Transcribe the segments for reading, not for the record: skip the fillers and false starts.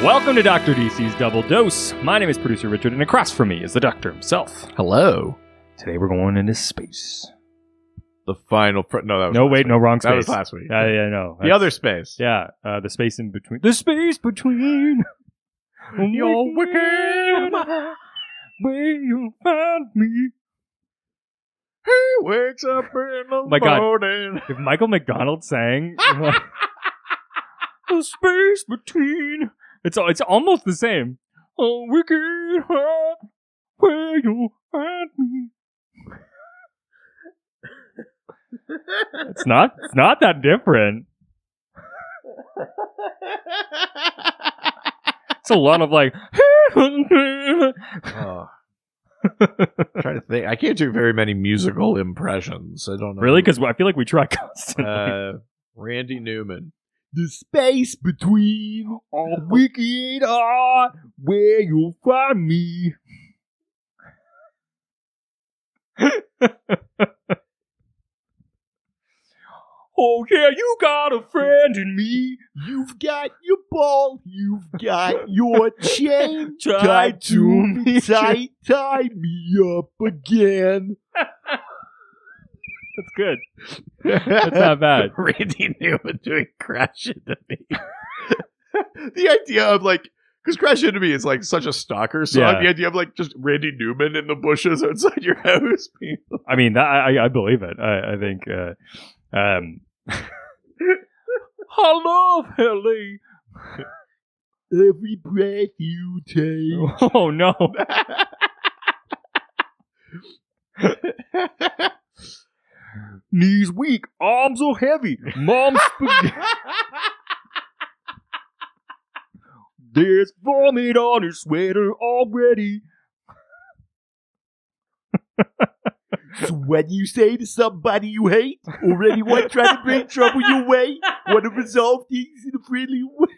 Welcome to Dr. DC's Double Dose. My name is producer Richard, and across from me is the doctor himself. Hello. Today we're going into space. The final... no, that was No, last wait, week. no, wrong space. That was last week. Yeah, no. The other space. Yeah, the space in between. The space between. You're wicked. Where you find me. He wakes up in the My God. morning. If Michael McDonald sang... the space between... It's almost the same. Oh, wicked heart, where you find me. It's not that different. It's a lot of like. Oh. Trying to think. I can't do very many musical impressions. I don't know. Really? Because I feel like we try constantly. Randy Newman. The space between Oh, wicked heart, where you'll find me. Oh yeah, you got a friend in me. You've got your ball. You've got your chain Tied to me. Tie me up again. That's good. That's not bad. Randy Newman doing Crash Into Me. The idea of like, because Crash Into Me is like such a stalker song. Yeah. The idea of like just Randy Newman in the bushes outside your house. I mean, I believe it. I think. I love LA. Every breath you take. Oh no. Knees weak, arms are heavy, mom's spaghetti. There's vomit on her sweater already. So when you say to somebody you hate, or anyone trying to bring trouble your way, want to resolve things in a friendly way.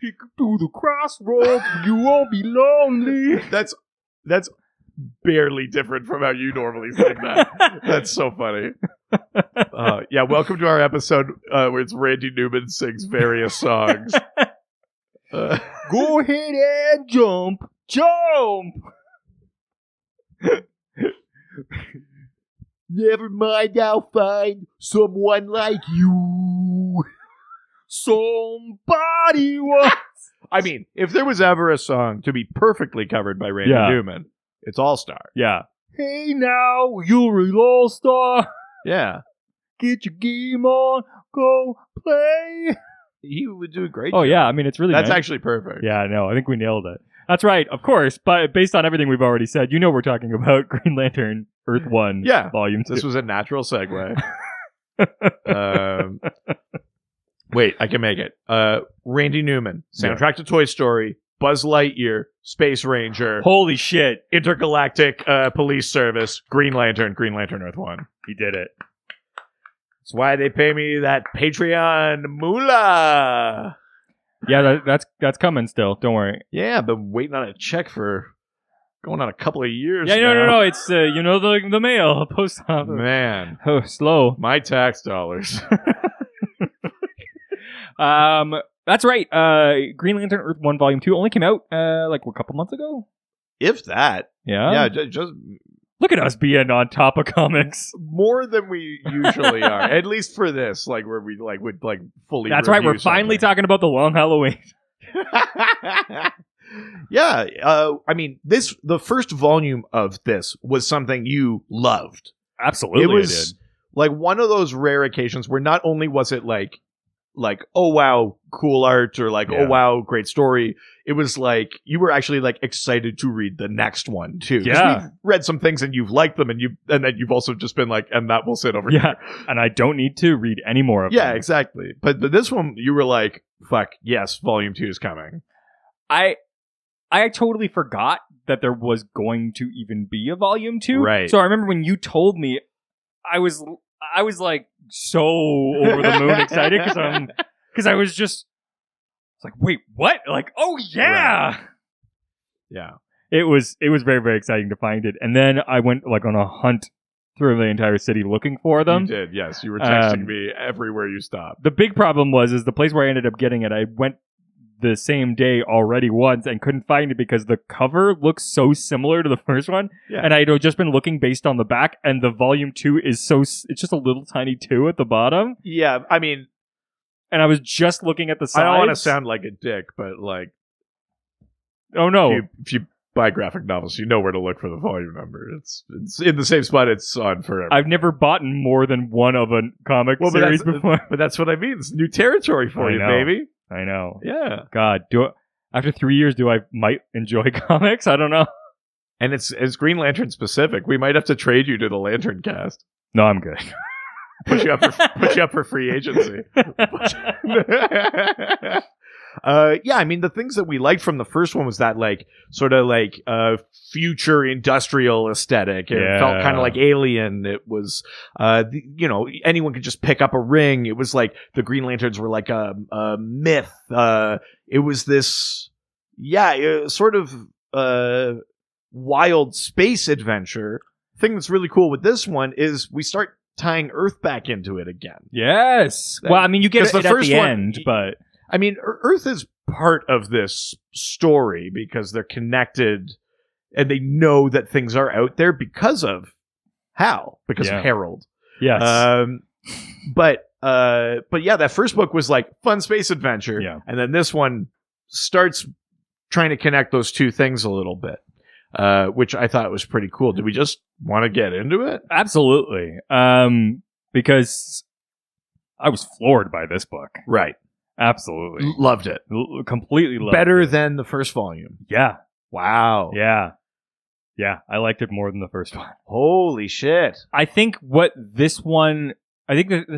Kick through the crossroads, you won't be lonely. That's barely different from how you normally sing that. That's so funny. Yeah, welcome to our episode where it's Randy Newman sings various songs. Go ahead and jump. Never mind, I'll find someone like you. Somebody once. I mean, if there was ever a song to be perfectly covered by Randy Newman, it's All Star. Yeah. Hey now, you're an all-star. Yeah. Get your game on, go play. He would do a great Oh job. yeah, I mean, it's really That's nice. actually perfect. Yeah, no, I think we nailed it. That's right, of course, but based on everything we've already said, you know we're talking about Green Lantern Earth 1 Volume 2. This was a natural segue. Wait, I can make it. Randy Newman, soundtrack to Toy Story, Buzz Lightyear, Space Ranger, Holy shit. Intergalactic Police Service, Green Lantern Earth 1. He did it. That's why they pay me that Patreon moolah. Yeah, that's coming still. Don't worry. Yeah, I've been waiting on a check for going on a couple of years Yeah, now. no. It's, the mail, post office. Man. Oh, slow. My tax dollars. That's right. Green Lantern Earth 1 Volume 2 only came out, a couple months ago. If that. Yeah. Yeah, just... Look at us being on top of comics. More than we usually are. At least for this, where we would fully. That's right. We're finally talking about the Long Halloween. Yeah. I mean, the first volume of this was something you loved. Absolutely, it was one of those rare occasions where not only was it like oh wow, cool art, or oh wow, great story. It was you were actually excited to read the next one too. Yeah, we've read some things and you've liked them, and then you've also just been and that will sit over here. Yeah, and I don't need to read any more of them. Yeah, exactly. But this one, you were like, fuck yes, Volume 2 is coming. I totally forgot that there was going to even be a Volume 2. Right. So I remember when you told me, I was so over the moon excited because I was just wait, what? Oh yeah. Right. Yeah. It was very, very exciting to find it. And then I went on a hunt through the entire city looking for them. You did, yes. You were texting me everywhere you stopped. The big problem was the place where I ended up getting it, I went the same day already once and couldn't find it because the cover looks so similar to the first one. Yeah. And I'd just been looking based on the back, and the volume 2 is it's just a little tiny 2 at the bottom. Yeah, I mean... And I was just looking at the sides. I don't want to sound like a dick, but like... Oh, no. If you buy graphic novels, you know where to look for the volume number. It's in the same spot it's on forever. I've never bought more than one of a comic series before. But that's what I mean. It's new territory for you, baby. I know. Yeah. God, after 3 years, might enjoy comics? I don't know. And it's Green Lantern specific. We might have to trade you to the Lantern cast. No, I'm good. Put you up for free agency. Yeah, I mean, the things that we liked from the first one was that like sort of like future industrial aesthetic. It felt kind of like Alien. It was anyone could just pick up a ring. It was like the Green Lanterns were like a myth. It was this sort of wild space adventure. The thing that's really cool with this one is we start tying Earth back into it again. Yes. Well, I mean, you get it at the end, but I mean, Earth is part of this story because they're connected and they know that things are out there because of Hal, because of Harold. Yes. But yeah, that first book was like fun space adventure. Yeah. And then this one starts trying to connect those two things a little bit, which I thought was pretty cool. Did we just want to get into it? Absolutely. Because I was floored by this book. Right. Absolutely. Loved it. Completely loved Better it. than the first volume. Yeah. Wow. Yeah. Yeah. I liked it more than the first one. Holy shit. I think the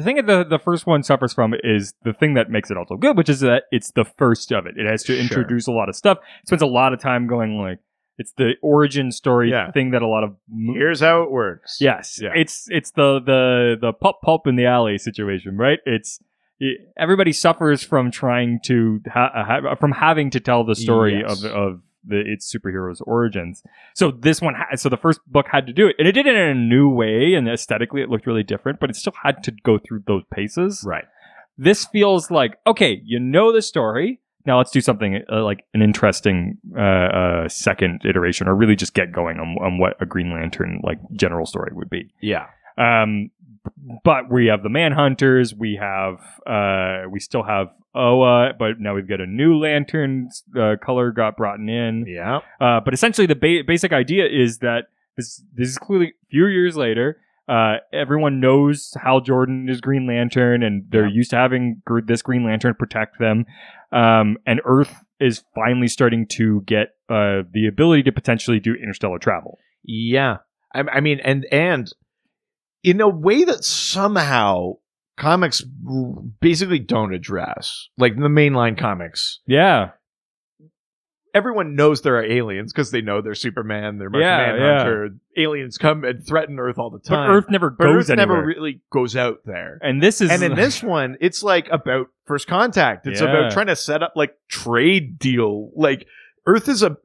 thing that the first one suffers from is the thing that makes it also good, which is that it's the first of it. It has to introduce a lot of stuff. It spends a lot of time going like, it's the origin story thing that a lot of... Here's how it works. Yes. Yeah. It's the pulp in the alley situation, right? Everybody suffers from trying to from having to tell the story of its superheroes' origins. So this one, so the first book had to do it, and it did it in a new way, and aesthetically it looked really different, but it still had to go through those paces. Right. This feels like, okay, you know the story. Now let's do something like an interesting second iteration, or really just get going on what a Green Lantern like general story would be. Yeah. But we have the Manhunters. We still have Oa, but now we've got a new Lantern color got brought in. Yeah. But essentially, the basic idea is that this is clearly a few years later. Everyone knows Hal Jordan is Green Lantern, and they're used to having this Green Lantern protect them. And Earth is finally starting to get the ability to potentially do interstellar travel. Yeah. I mean, and in a way that somehow comics basically don't address, like the mainline comics. Yeah. Everyone knows there are aliens because they know they're Superman, they're Martian Manhunter. Yeah. Aliens come and threaten Earth all the time. But Earth never goes anywhere. Never really goes out there. And in this one, it's like about first contact. It's about trying to set up like trade deal. Like Earth is on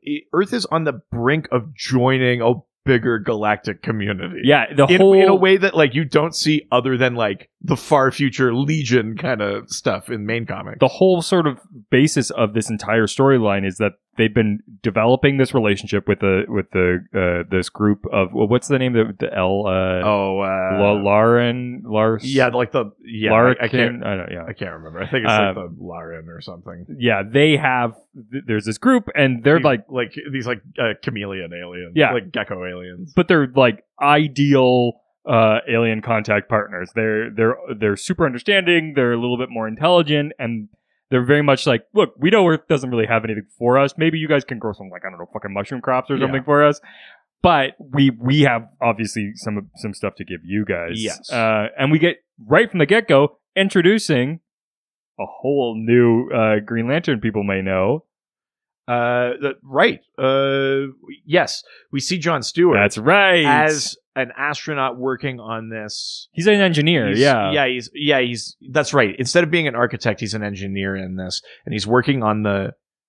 the brink of joining a bigger galactic community. Yeah, in a way that like you don't see other than like the far future Legion kind of stuff in main comics. The whole sort of basis of this entire storyline is that they've been developing this relationship with this group of what's the name of the Lars? Yeah, like the I can't remember. I think it's like the Laren or something. Yeah, there's this group and they're these chameleon aliens, like gecko aliens, but they're like ideal alien contact partners. They're super understanding. They're a little bit more intelligent, and they're very much like, look, we know Earth doesn't really have anything for us. Maybe you guys can grow some, like, I don't know, fucking mushroom crops or something for us. But we have obviously some stuff to give you guys. Yes. And we get right from the get-go introducing a whole new Green Lantern people may know. Right. Yes. We see Jon Stewart. That's right. As an astronaut working on this. He's an engineer. He's that's right. Instead of being an architect, he's an engineer in this, and he's working on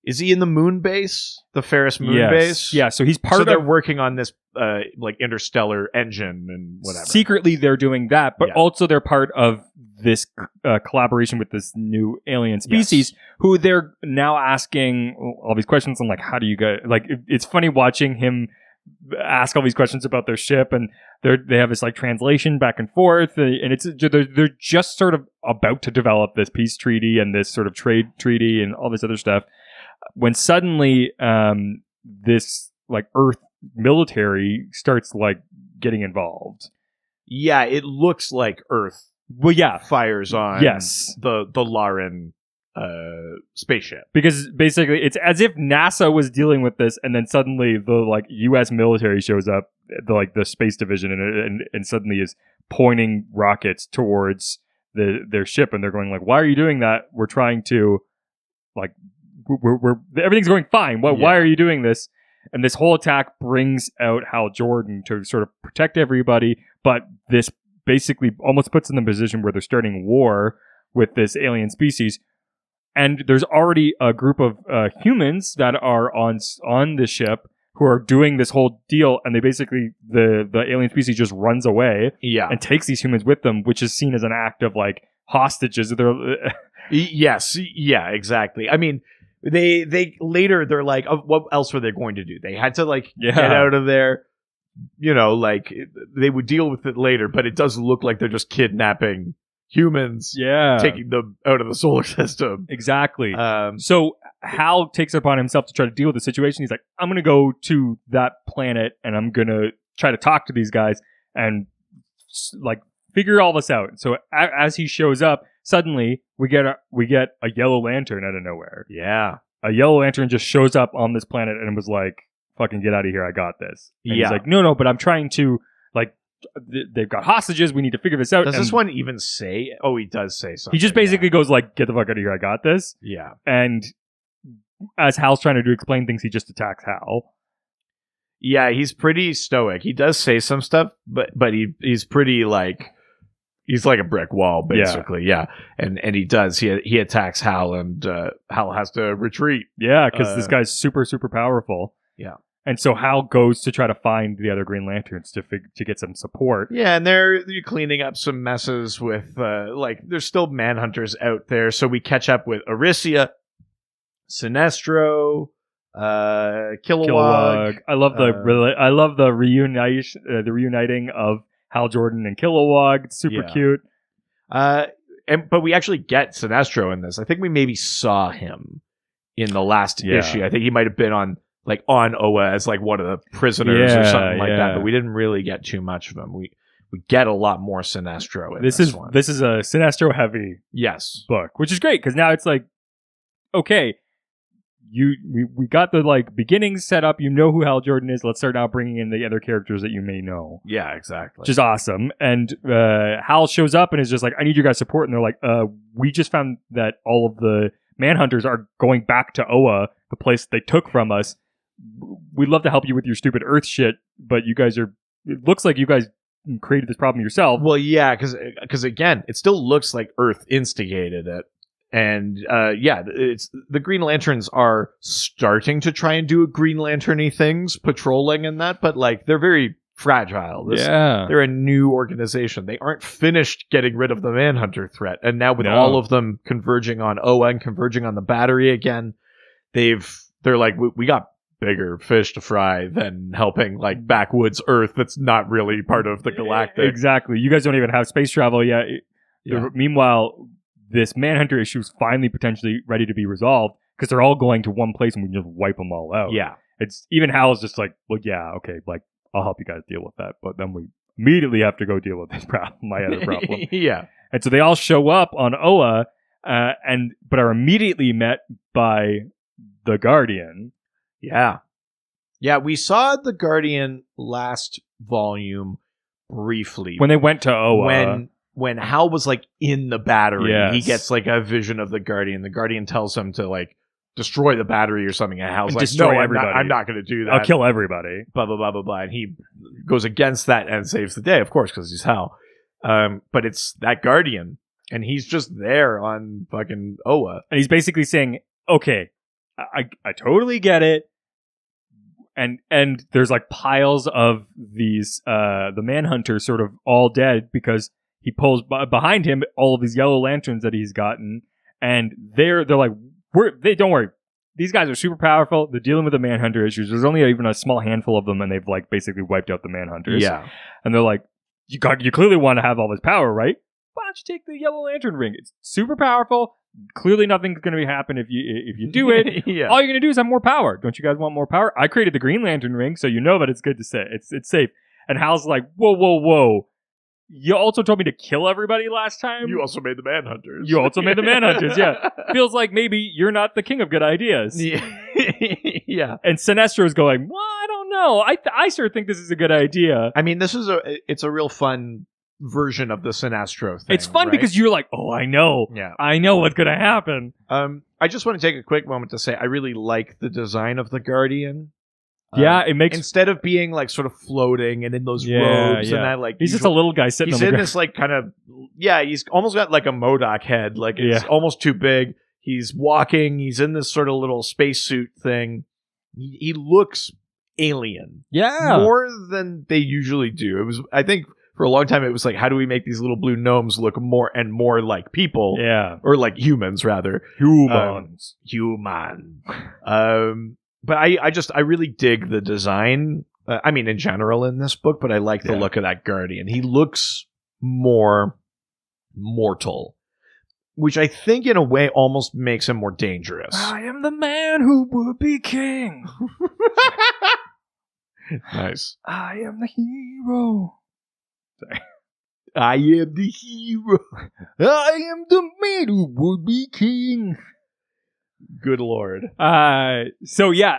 Is he in the moon base? The Ferris moon base? Yeah, so he's part so of... they're working on this like interstellar engine and whatever. Secretly, they're doing that, but also they're part of this collaboration with this new alien species who they're now asking all these questions on, like, how do you guys... Like, it's funny watching him ask all these questions about their ship, and they have this, like, translation back and forth, and it's they're just sort of about to develop this peace treaty and this sort of trade treaty and all this other stuff, when suddenly this, like, Earth military starts, like, getting involved. Yeah, it looks like Earth fires on the Lauren spaceship. Because basically it's as if NASA was dealing with this, and then suddenly the, like, US military shows up, the space division, and suddenly is pointing rockets towards their ship, and they're going, like, why are you doing that? We're trying to, like, we're everything's going fine. Why are you doing this? And this whole attack brings out Hal Jordan to sort of protect everybody, but this basically almost puts them in a position where they're starting war with this alien species. And there's already a group of humans that are on the ship who are doing this whole deal, and they basically, the alien species just runs away and takes these humans with them, which is seen as an act of, like, hostages. Yes, yeah, exactly. I mean, they later they're like, oh, what else were they going to do? They had to, like, get out of there. You know, like, they would deal with it later, but it does look like they're just kidnapping humans, taking them out of the solar system. Exactly. So Hal takes it upon himself to try to deal with the situation. He's like, I'm going to go to that planet, and I'm going to try to talk to these guys and, like, figure all this out. So as he shows up, suddenly we get a yellow lantern out of nowhere. Yeah. A yellow lantern just shows up on this planet and was like, fucking get out of here, I got this. And he's like, no, but I'm trying to, like, they've got hostages, we need to figure this out. Does this one even say? Oh, he does say something. He just basically goes, like, get the fuck out of here, I got this. Yeah. And as Hal's trying to explain things, he just attacks Hal. Yeah, he's pretty stoic. He does say some stuff, but he's pretty, like, he's like a brick wall, basically. Yeah. And he does. He attacks Hal, and Hal has to retreat. Yeah, because this guy's super, super powerful. Yeah. And so Hal goes to try to find the other Green Lanterns to get some support. Yeah, and they're cleaning up some messes with, like, there's still Manhunters out there. So we catch up with Arisia, Sinestro, Kilowog. I love the reuniting of Hal Jordan and Kilowog. It's super cute. But we actually get Sinestro in this. I think we maybe saw him in the last issue. I think he might have been on Oa as, like, one of the prisoners or something like that. But we didn't really get too much of him. We get a lot more Sinestro in this one. This is a Sinestro heavy book, which is great because now it's like, okay, we got the, like, beginnings set up. You know who Hal Jordan is. Let's start now bringing in the other characters that you may know. Yeah, exactly. Which is awesome. And Hal shows up and is just like, I need your guys' support. And they're like, we just found that all of the Manhunters are going back to Oa, the place they took from us. We'd love to help you with your stupid Earth shit, but it looks like you guys created this problem yourself. Well, yeah, because again, it still looks like Earth instigated it. And it's the Green Lanterns are starting to try and do Green Lantern-y things, patrolling and that, but, like, they're very fragile. They're a new organization. They aren't finished getting rid of the Manhunter threat. And now with all of them converging on Oa and converging on the Battery again, they're like, we got bigger fish to fry than helping, like, backwoods Earth that's not really part of the galactic. Exactly. You guys don't even have space travel yet. Meanwhile, this Manhunter issue is finally potentially ready to be resolved because they're all going to one place and we can just wipe them all out. Yeah. It's even Hal's just like, well, yeah, okay, like, I'll help you guys deal with that. But then we immediately have to go deal with this problem, my other problem. Yeah. And so they all show up on Oa but are immediately met by the Guardian. Yeah. Yeah, we saw the Guardian last volume briefly. When they went to Oa. When Hal was, like, in the Battery, he gets, like, a vision of the Guardian. The Guardian tells him to, like, destroy the Battery or something. And Hal's like, no, I'm not going to do that. I'll kill everybody. Blah, blah, blah, blah, blah. And he goes against that and saves the day, of course, because he's Hal. But it's that Guardian, and he's just there on fucking Oa. And he's basically saying, okay, I totally get it. And there's like piles of these the manhunters sort of all dead because he pulls behind him all of these yellow lanterns that he's gotten, and they're like, don't worry, these guys are super powerful. They're dealing with the manhunter issues. There's only even a small handful of them, and they've like basically wiped out the manhunters. Yeah, and they're like, you clearly want to have all this power, right? Why don't you take the yellow lantern ring? It's super powerful. Clearly nothing's going to happen if you do it. Yeah. All you're going to do is have more power. Don't you guys want more power? I created the Green Lantern ring, so you know that it's good to say. It's safe. And Hal's like, whoa. You also told me to kill everybody last time. You also made the Manhunters. You also made the Manhunters, yeah. Feels like maybe you're not the king of good ideas. Yeah. And Sinestro's going, well, I don't know. I sure think this is a good idea. I mean, it's a real fun version of the Sinestro thing. It's fun right? because you're like, oh, I know. Yeah. I know what's going to happen. I just want to take a quick moment to say I really like the design of the Guardian. Yeah, it makes... Instead of being like sort of floating and in those robes and that like... He's just a little guy sitting on the ground. He's in this like kind of... Yeah, he's almost got like a MODOK head. Like it's almost too big. He's walking. He's in this sort of little spacesuit thing. He looks alien. Yeah. More than they usually do. It was... I think... For a long time, it was like, how do we make these little blue gnomes look more and more like people? Yeah. Or like humans, rather. Humans. But I really dig the design. I mean, in general in this book, but I like the look of that Guardian. He looks more mortal, which I think in a way almost makes him more dangerous. I am the man who would be king. Nice. I am the hero. Sorry. I am the hero. I am the man who would be king. Good Lord. So yeah,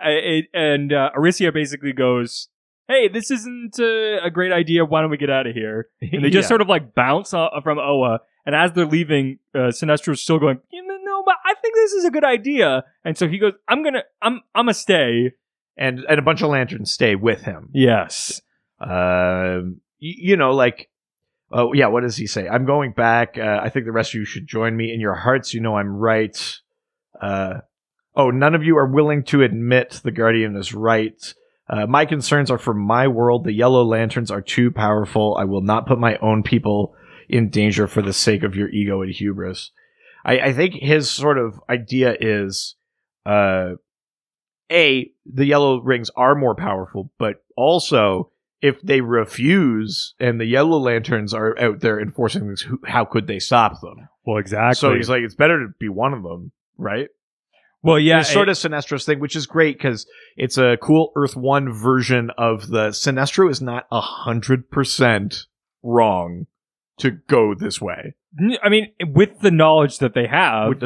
Aricia basically goes, hey, this isn't a great idea. Why don't we get out of here? And they just sort of like bounce from Oa. And as they're leaving, Sinestro's still going, no, but I think this is a good idea. And so he goes, I'm gonna stay. And a bunch of lanterns stay with him. Yes. What does he say? I'm going back. I think the rest of you should join me. In your hearts, you know I'm right. None of you are willing to admit the Guardian is right. My concerns are for my world. The yellow lanterns are too powerful. I will not put my own people in danger for the sake of your ego and hubris. I think his sort of idea is, the yellow rings are more powerful, but also, if they refuse and the yellow lanterns are out there enforcing this, how could they stop them? Well, exactly. So he's like, it's better to be one of them, right? Well, yeah. It's sort of Sinestro's thing, which is great because it's a cool Earth 1 version of the Sinestro is not 100% wrong to go this way. I mean, with the knowledge that they have.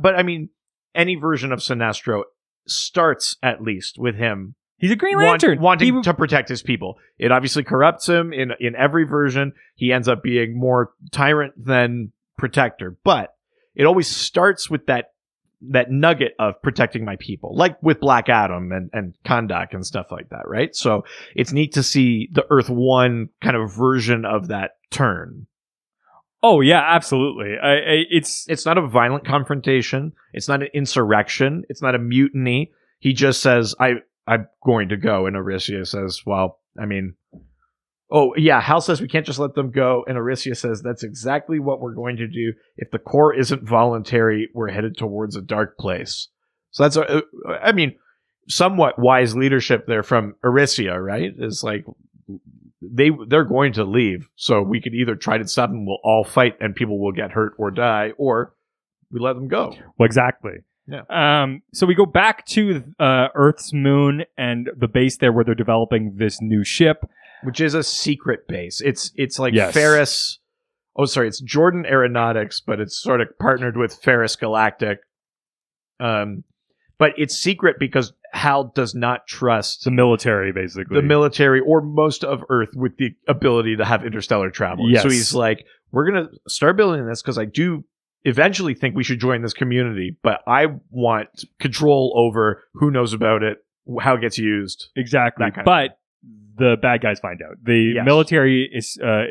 But I mean, any version of Sinestro starts at least with him. He's a Green Lantern. Wanting to protect his people. It obviously corrupts him in every version. He ends up being more tyrant than protector. But it always starts with that nugget of protecting my people. Like with Black Adam and Kondak and stuff like that, right? So it's neat to see the Earth 1 kind of version of that turn. Oh, yeah, absolutely. It's not a violent confrontation. It's not an insurrection. It's not a mutiny. He just says, I'm going to go. And Aricia says, well, I mean, Hal says we can't just let them go. And Aricia says, that's exactly what we're going to do. If the core isn't voluntary, we're headed towards a dark place. So that's, somewhat wise leadership there from Aricia, right? Is like, they're going to leave. So we could either try to stop them, we'll all fight and people will get hurt or die, or we let them go. Well, exactly. Yeah. So we go back to Earth's moon and the base there where they're developing this new ship, which is a secret base. It's like Ferris. Oh, sorry, it's Jordan Aeronautics, but it's sort of partnered with Ferris Galactic. But it's secret because Hal does not trust the military, basically. The military or most of Earth with the ability to have interstellar travel. Yes. So he's like, we're going to start building this because I do eventually think we should join this community, but I want control over who knows about it, how it gets used. Exactly. But the bad guys find out. The military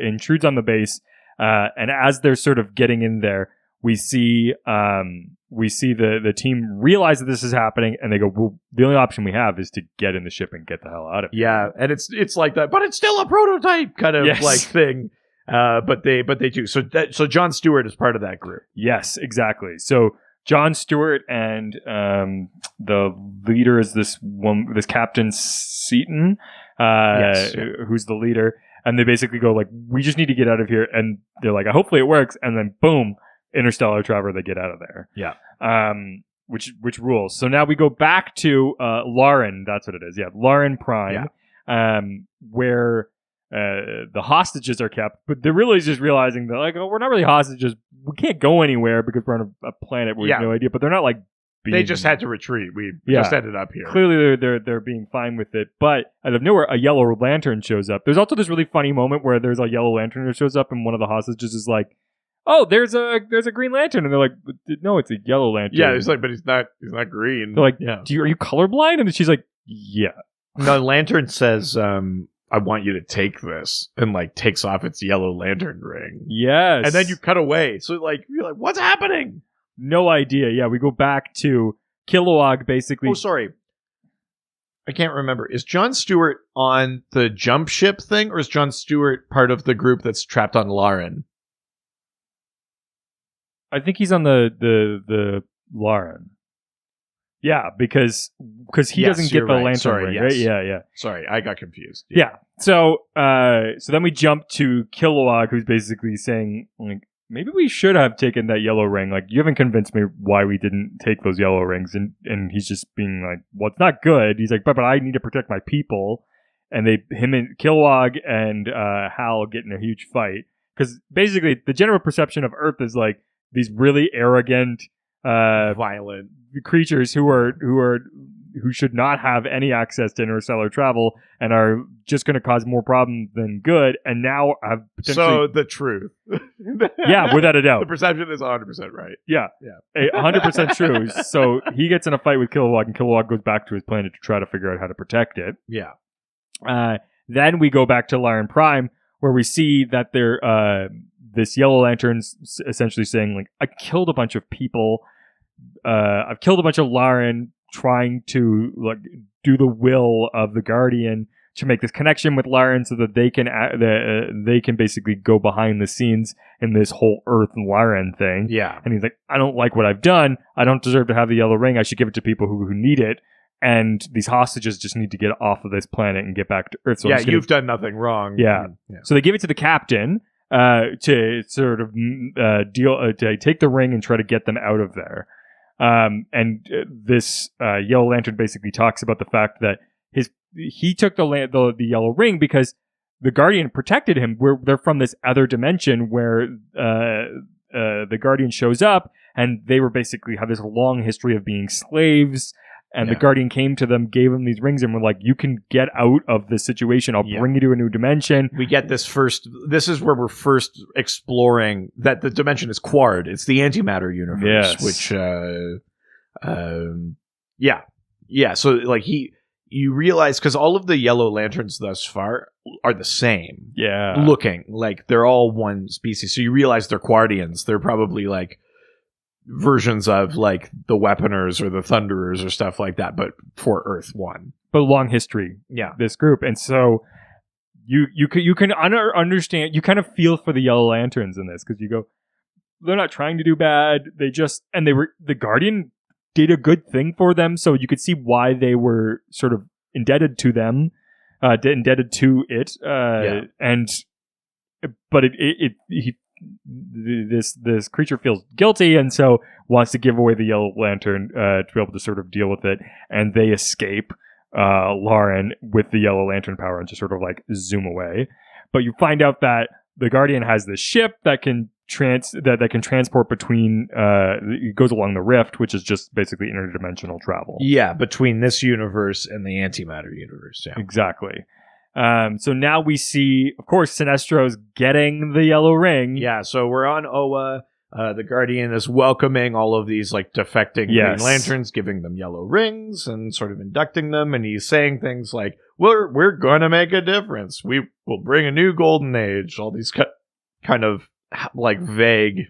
intrudes on the base, and as they're sort of getting in there, we see the team realize that this is happening, and they go, well, the only option we have is to get in the ship and get the hell out of here. Yeah, and it's like that, but it's still a prototype kind of like thing. But they do. So Jon Stewart is part of that group. Yes, exactly. So Jon Stewart and the leader is this Captain Seaton, who's the leader. And they basically go like, we just need to get out of here. And they're like, hopefully it works. And then boom, interstellar travel, they get out of there. Yeah. Which rules. So now we go back to Lauren. That's what it is. Yeah. Lauren Prime, where the hostages are kept. But they're really just realizing that like, oh, we're not really hostages. We can't go anywhere because we're on a planet where we have no idea. But they're not like, they just had to retreat. We just ended up here. Clearly, they're being fine with it. But out of nowhere, a yellow lantern shows up. There's also this really funny moment where there's a yellow lantern that shows up, and one of the hostages is like, "Oh, there's a Green Lantern," and they're like, "No, it's a yellow lantern." Yeah, it's like, but he's not green. They're like, are you colorblind? And she's like, "Yeah." No, lantern says, "I want you to take this," and like takes off its yellow lantern ring. Yes, and then you cut away. So like you're like, "What's happening?" No idea. Yeah, we go back to Kilowog, basically. Oh, sorry. I can't remember. Is Jon Stewart on the jump ship thing, or is Jon Stewart part of the group that's trapped on Lauren? I think he's on the Lauren. Yeah, because he doesn't get the lantern ring, right? Yeah. Sorry, I got confused. Yeah. So then we jump to Kilowog, who's basically saying, like, maybe we should have taken that yellow ring. Like, you haven't convinced me why we didn't take those yellow rings. And he's just being like, well, it's not good. He's like, but I need to protect my people. And him and Kilowog and Hal get in a huge fight. Because basically, the general perception of Earth is like these really arrogant, violent creatures who should not have any access to interstellar travel and are just going to cause more problems than good, and now have potentially... So the truth. Yeah, without a doubt. The perception is 100% right. Yeah. 100% true. So he gets in a fight with Kilowog, and Kilowog goes back to his planet to try to figure out how to protect it. Yeah. Then we go back to Lauren Prime, where we see that this Yellow Lantern's essentially saying, like, I killed a bunch of people. I've killed a bunch of Lauren, trying to like do the will of the Guardian to make this connection with Lauren so that they can basically go behind the scenes in this whole Earth and Lauren thing. Yeah. And he's like, I don't like what I've done. I don't deserve to have the yellow ring. I should give it to people who need it. And these hostages just need to get off of this planet and get back to Earth. So you've done nothing wrong. Yeah. So they give it to the captain to sort of to take the ring and try to get them out of there. This Yellow Lantern basically talks about the fact that he took the yellow ring because the Guardian protected him. They're from this other dimension where the Guardian shows up, and they were basically have this long history of being slaves. And the Guardian came to them, gave them these rings, and were like, you can get out of this situation. I'll bring you to a new dimension. We get this is where we're first exploring that the dimension is Quard. It's the antimatter universe, which, So like you realize, because all of the Yellow Lanterns thus far are the same. Yeah. Looking like they're all one species. So you realize they're Quardians. They're probably like versions of like the Weaponers or the Thunderers or stuff like that, but for Earth 1. But long history. Yeah. This group. And so you can understand, you kind of feel for the Yellow Lanterns in this, because you go, they're not trying to do bad. The Guardian did a good thing for them, so you could see why they were sort of indebted to them, indebted to it. This creature feels guilty, and so wants to give away the Yellow Lantern to be able to sort of deal with it, and they escape Lauren with the Yellow Lantern power and just sort of like zoom away. But you find out that the Guardian has this ship that can transport between it goes along the rift, which is just basically interdimensional travel. Yeah, between this universe and the antimatter universe. Yeah. Exactly. So now we see, of course, Sinestro's getting the yellow ring. Yeah, so we're on Oa. The Guardian is welcoming all of these like defecting Green Lanterns, giving them yellow rings and sort of inducting them. And he's saying things like, "We're going to make a difference. We will bring a new golden age." All these kind of like vague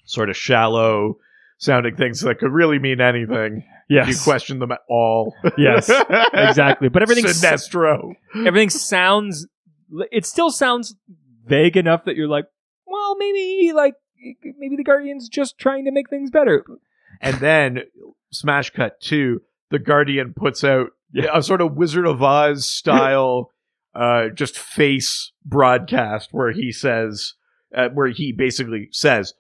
sort of shallow sounding things that could really mean anything. Yes. If you question them at all. Yes, exactly. But everything Sinestro. Everything sounds. It still sounds vague enough that you're like, well, maybe the Guardian's just trying to make things better. And then smash cut 2, the Guardian puts out a sort of Wizard of Oz style just face broadcast where he says, where he basically says,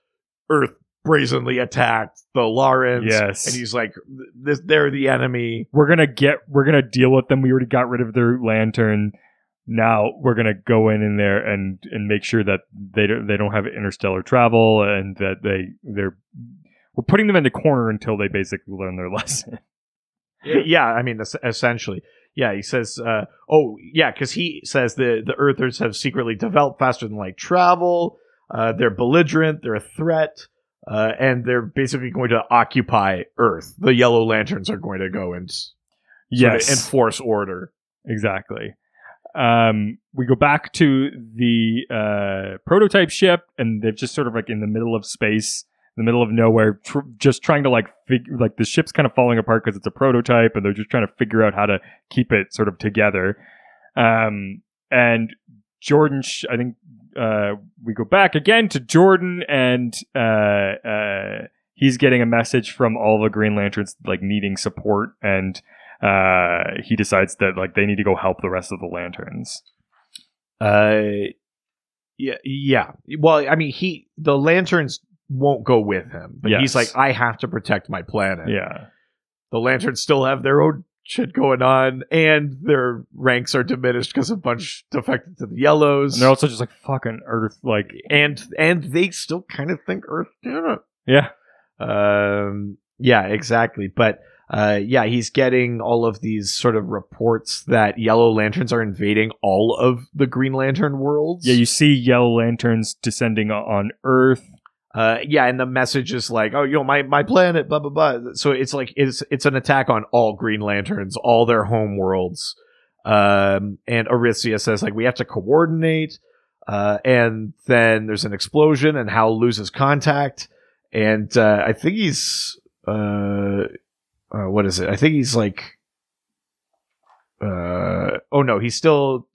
Earth brazenly attacked the Laurens. Yes. And he's like, they're the enemy. We're gonna deal with them. We already got rid of their lantern. Now we're gonna go in there and make sure that they don't have interstellar travel, and that we're putting them in the corner until they basically learn their lesson. Yeah, I mean, essentially. Yeah, he says, because he says the Earthers have secretly developed faster than light travel. They're belligerent, they're a threat, and they're basically going to occupy Earth. The Yellow Lanterns are going to go and enforce order. Exactly. We go back to the prototype ship, and they're just sort of like in the middle of space, in the middle of nowhere, just trying to the ship's kind of falling apart because it's a prototype, and they're just trying to figure out how to keep it sort of together. And Jordan, I think we go back again to Jordan, and he's getting a message from all the Green Lanterns needing support, and he decides that they need to go help the rest of the Lanterns. Yeah. Well, I mean, the Lanterns won't go with him, but he's like, I have to protect my planet. Yeah. The Lanterns still have their own shit going on, and their ranks are diminished because a bunch defected to the Yellows. And they're also just fucking Earth, and they still kind of think Earth did it. Yeah. Yeah, exactly. But he's getting all of these sort of reports that Yellow Lanterns are invading all of the Green Lantern worlds. Yeah, you see Yellow Lanterns descending on Earth. And the message is my planet, blah blah blah. So it's it's an attack on all Green Lanterns, all their home worlds. And Aricia says we have to coordinate. And then there's an explosion, and Hal loses contact. And I think he's what is it? I think he's oh no, he's still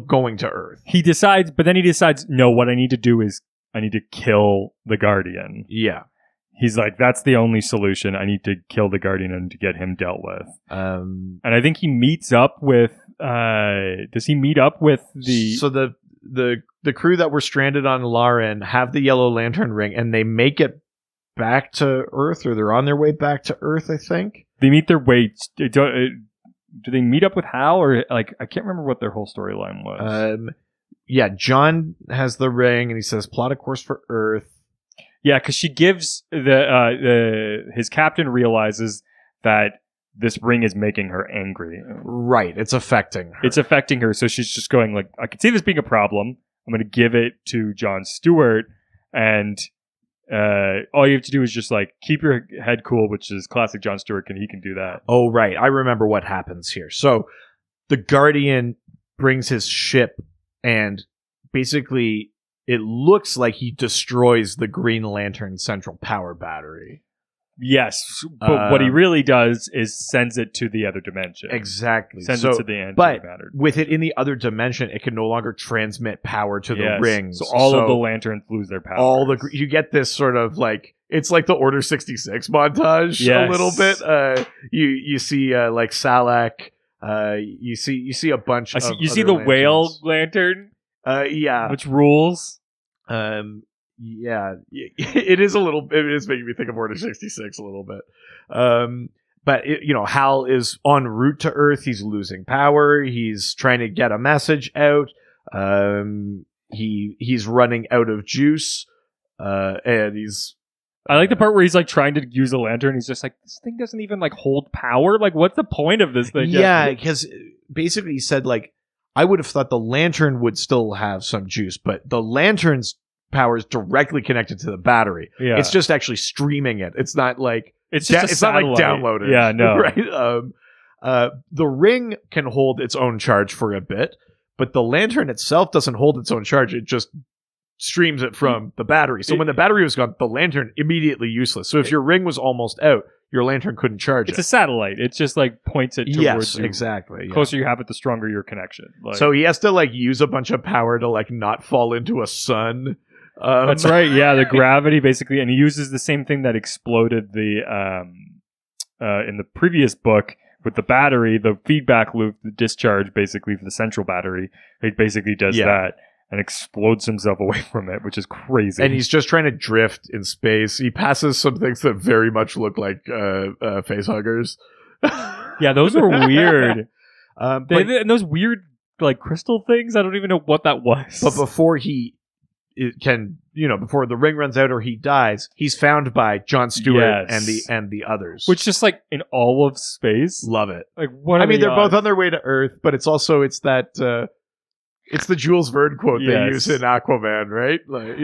going to Earth. He decides, no, what I need to do is I need to kill the Guardian. Yeah. He's like, that's the only solution. I need to kill the Guardian and to get him dealt with. And I think he meets up with, does he meet up with the... So the crew that were stranded on Lauren have the Yellow Lantern ring, and they make it back to Earth, or they're on their way back to Earth, I think. They meet their way... Do they meet up with Hal, or I can't remember what their whole storyline was. Yeah, John has the ring, and he says, plot a course for Earth. Yeah, because she gives his captain realizes that this ring is making her angry. Right, it's affecting her. It's affecting her, so she's just going I can see this being a problem. I'm going to give it to Jon Stewart, and all you have to do is just keep your head cool, which is classic Jon Stewart, and he can do that. Oh, right. I remember what happens here. So the Guardian brings his ship, and basically it looks like he destroys the Green Lantern central power battery. Yes, but what he really does is sends it to the other dimension. Exactly. Sends it to the antimatter. But with it in the other dimension, it can no longer transmit power to the rings. So all of the lanterns lose their power. You get this sort of it's like the Order 66 montage a little bit. You see Salak. You see a bunch of you see the lanterns. whale lantern. Yeah, which rules. Yeah, it is a little. It is making me think of Order 66 a little bit. But Hal is en route to Earth. He's losing power. He's trying to get a message out. He's running out of juice. And he's. I like the part where he's trying to use a lantern. He's just this thing doesn't even hold power. What's the point of this thing? Yeah, because basically he said I would have thought the lantern would still have some juice, but the lantern's power is directly connected to the battery. Yeah. It's just actually streaming it. It's not it's not downloaded. Yeah, no. Right? The ring can hold its own charge for a bit, but the lantern itself doesn't hold its own charge. It just streams it from the battery. So when the battery was gone, the lantern immediately useless. So if your ring was almost out, your lantern couldn't charge It's a satellite. It just like points it towards you. Exactly. The closer you have it, the stronger your connection. Like, so he has to like use a bunch of power to like not fall into a sun. That's right. Yeah, the gravity basically, and he uses the same thing that exploded the in the previous book with the battery, the feedback loop, the discharge basically for the central battery. He basically does that and explodes himself away from it, which is crazy. And he's just trying to drift in space. He passes some things that very much look like face huggers. Yeah, those were weird. And those weird like crystal things. I don't even know what that was. But before before the ring runs out or he dies, he's found by Jon Stewart and the others. Which just like in all of space. Love it. Like what? They're both on their way to Earth, but it's that. It's the Jules Verne quote they use in Aquaman, right? Like,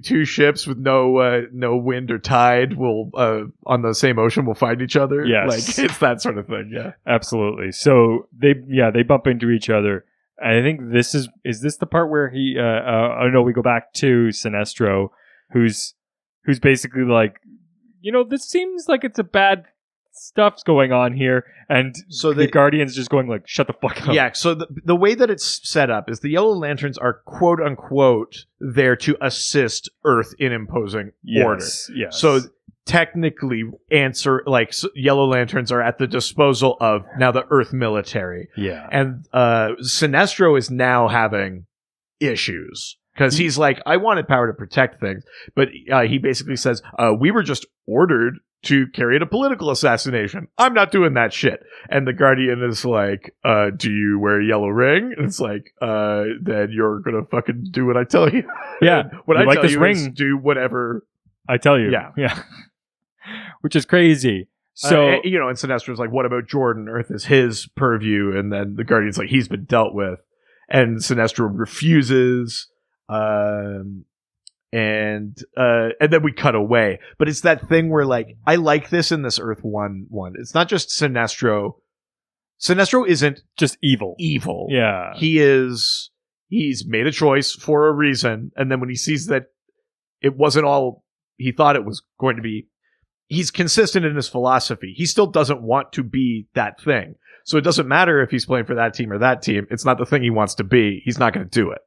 two ships with no wind or tide will on the same ocean will find each other. Yes, like it's that sort of thing. Yeah, absolutely. So they bump into each other. I think this is this the part where he we go back to Sinestro, who's basically like, this seems like it's a bad stuff's going on here, and so the Guardian's just going like, shut the fuck up. Yeah, so the way that it's set up is the Yellow Lanterns are quote unquote there to assist Earth in imposing order. Yes. So technically Yellow Lanterns are at the disposal of now the Earth military. Yeah. And Sinestro is now having issues because he's like, I wanted power to protect things, but he basically says, we were just ordered to carry out a political assassination. I'm not doing that shit. And the Guardian is like, do you wear a yellow ring? And it's like, then you're gonna fucking do what I tell you. Yeah. What I like tell this you ring? Is do whatever I tell you. Yeah. Which is crazy. So and Sinestro's like, what about Jordan? Earth is his purview. And then the Guardian's like, he's been dealt with. And Sinestro refuses. And then we cut away. But it's that thing where like, I like this in this Earth 1. It's not just Sinestro. Sinestro isn't just evil. Yeah. He's made a choice for a reason. And then when he sees that it wasn't all he thought it was going to be, he's consistent in his philosophy. He still doesn't want to be that thing. So it doesn't matter if he's playing for that team or that team. It's not the thing he wants to be. He's not going to do it.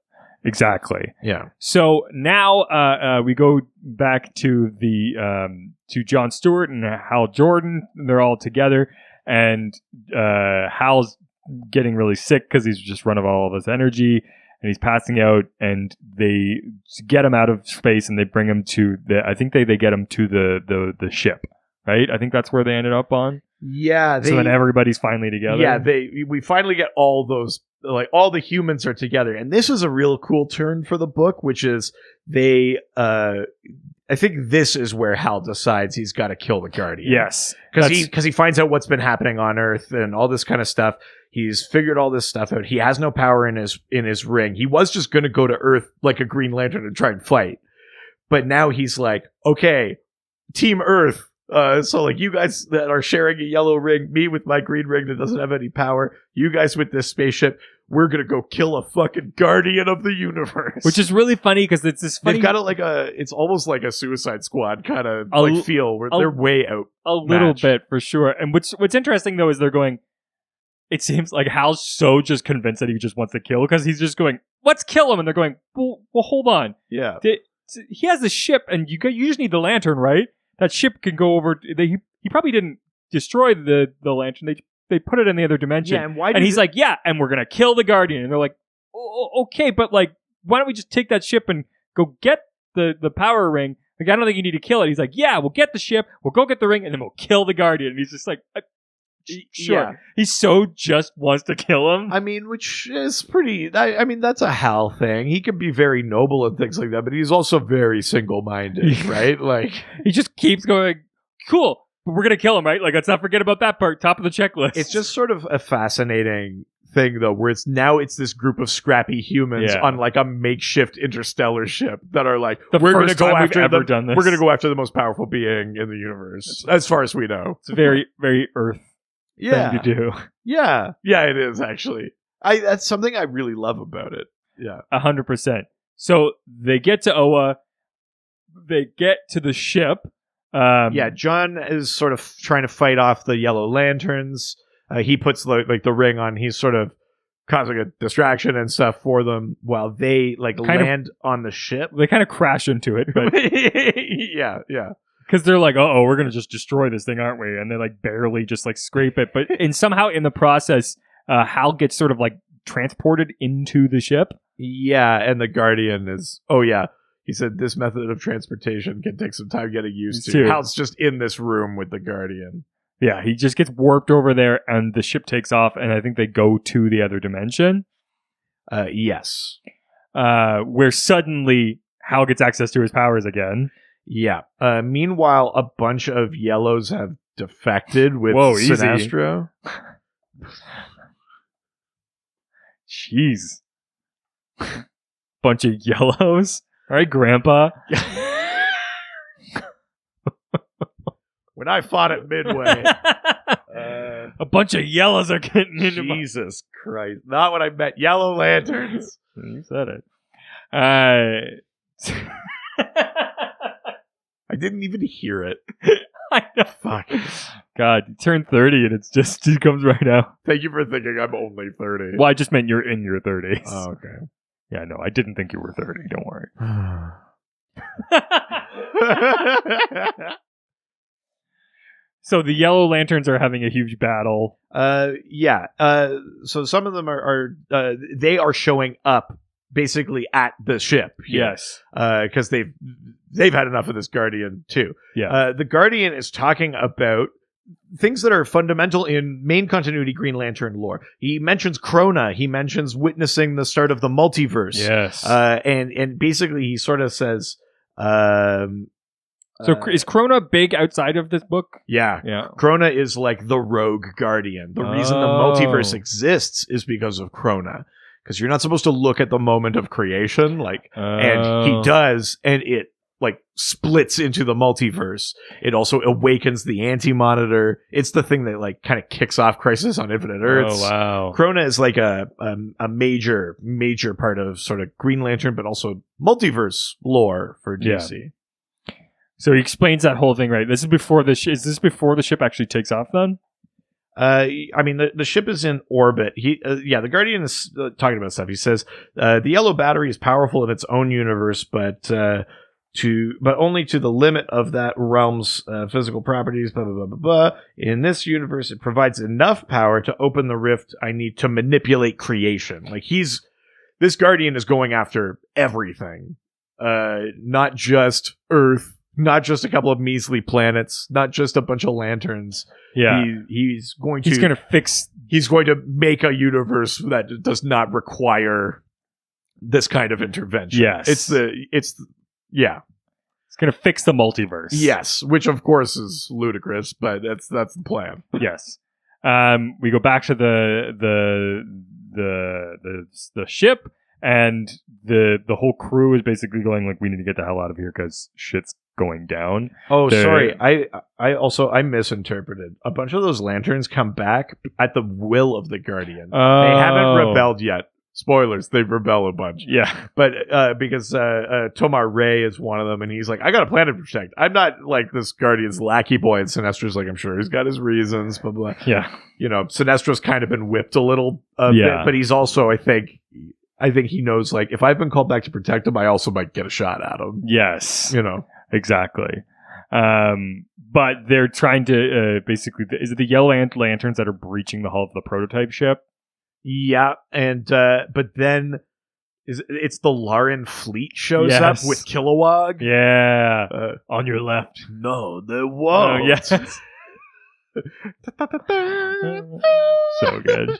Exactly. Yeah. So now we go back to to Jon Stewart and Hal Jordan. They're all together, and Hal's getting really sick because he's just run out of all of his energy, and he's passing out. And they get him out of space, and they bring him to I think they get him to the ship, right? I think that's where they ended up on. Yeah. So then everybody's finally together. Yeah. We finally get all those. Like all the humans are together, and this is a real cool turn for the book, which is I think this is where Hal decides he's got to kill the Guardian. Yes, because he finds out what's been happening on Earth and all this kind of stuff. He's figured all this stuff out. He has no power in his ring. He was just going to go to Earth like a Green Lantern and try and fight, but now he's like, okay, Team Earth. So like you guys that are sharing a yellow ring, me with my green ring that doesn't have any power, you guys with this spaceship, we're gonna go kill a fucking Guardian of the Universe. Which is really funny because it's this funny. They've got it's almost like a Suicide Squad kind of feel where they're way out. A little bit for sure. And what's interesting though is they're going. It seems like Hal's so just convinced that he just wants to kill because he's just going, let's kill him, and they're going, well hold on, yeah, he has the ship, and you just need the lantern, right? That ship can go over. He probably didn't destroy the lantern. They put it in the other dimension. Yeah, and why? And he's like, yeah, and we're gonna kill the Guardian. And they're like, okay, but like, why don't we just take that ship and go get the power ring? Like, I don't think you need to kill it. He's like, yeah, we'll get the ship, we'll go get the ring, and then we'll kill the Guardian. And he's just like, sure. Yeah. He so just wants to kill him. I mean, which is pretty. I mean, that's a Hal thing. He can be very noble and things like that, but he's also very single-minded, right? Like he just keeps going. Cool, but we're gonna kill him, right? Like, let's not forget about that part. Top of the checklist. It's just sort of a fascinating thing, though, where it's this group of scrappy humans on like a makeshift interstellar ship that are like, we're going to go after we're going to go after the most powerful being in the universe, as far as we know. It's very, very Earth. Yeah. Thing to do. Yeah, it is actually. That's something I really love about it. Yeah, 100%. So they get to Oa. They get to the ship. John is sort of trying to fight off the Yellow Lanterns. He puts the ring on. He's sort of causing a distraction and stuff for them while they land on the ship. They kind of crash into it, but yeah. Because they're like, "Oh, we're gonna just destroy this thing, aren't we?" And they barely just scrape it, but somehow in the process, Hal gets sort of transported into the ship. Yeah, and the Guardian is. Oh yeah. He said this method of transportation can take some time getting used to. Hal's just in this room with the Guardian. Yeah, he just gets warped over there, and the ship takes off, and I think they go to the other dimension. Yes. Where suddenly Hal gets access to his powers again. Yeah. Meanwhile, a bunch of yellows have defected with Sinestro. Jeez. Bunch of yellows. All right, Grandpa. When I fought at Midway, a bunch of yellows are getting into Jesus Christ. Not what I meant. Yellow Lanterns. You said it. I didn't even hear it. I know. Fuck. God, you turned 30 and it comes right out. Thank you for thinking I'm only 30. Well, I just meant you're in your 30s. Oh, okay. Yeah, no, I didn't think you were 30. Don't worry. So the Yellow Lanterns are having a huge battle. So some of them are they are showing up basically at the ship. Yes. Because they've had enough of this Guardian too. Yeah. The Guardian is talking about things that are fundamental in main continuity Green Lantern lore. He mentions Corrina. He mentions witnessing the start of the multiverse. Yes. And basically he sort of says, so is Corrina big outside of this book? Yeah. Corrina is the rogue Guardian. The reason the multiverse exists is because of Corrina. Because you're not supposed to look at the moment of creation, and he does, and it splits into the multiverse. It also awakens the Anti-Monitor. It's the thing that kind of kicks off Crisis on Infinite Earths. Oh wow! Corrina is a major part of sort of Green Lantern, but also multiverse lore for DC. Yeah. So he explains that whole thing, right? This is before is this before the ship actually takes off then? I mean, the ship is in orbit. The Guardian is talking about stuff. He says the yellow battery is powerful in its own universe, but only to the limit of that realm's physical properties. Blah blah blah blah blah. In this universe, it provides enough power to open the rift I need to manipulate creation. This Guardian is going after everything, not just Earth. Not just a couple of measly planets, not just a bunch of lanterns. Yeah, he's going to make a universe that does not require this kind of intervention. Yes, it's going to fix the multiverse. Yes, which of course is ludicrous, but that's the plan. Yes. We go back to the ship, and the whole crew is basically going we need to get the hell out of here because shit's going down. Oh, sorry. I misinterpreted. A bunch of those lanterns come back at the will of the Guardian. They haven't rebelled yet. Spoilers, they rebel a bunch. Yeah. But because Tomar Ray is one of them, and he's like, I got a planet to protect. I'm not this Guardian's lackey boy. And Sinestro's I'm sure he's got his reasons, blah, blah. Yeah. Sinestro's kind of been whipped a little bit, but he's also, I think he knows, if I've been called back to protect him, I also might get a shot at him. Yes. Exactly. But they're trying to basically, is it the Yellow Lanterns that are breaching the hull of the prototype ship? Yeah, and but then it's the Lauren fleet shows up with Kilowog. Yeah, on your left. No, there won't. Yes. So good.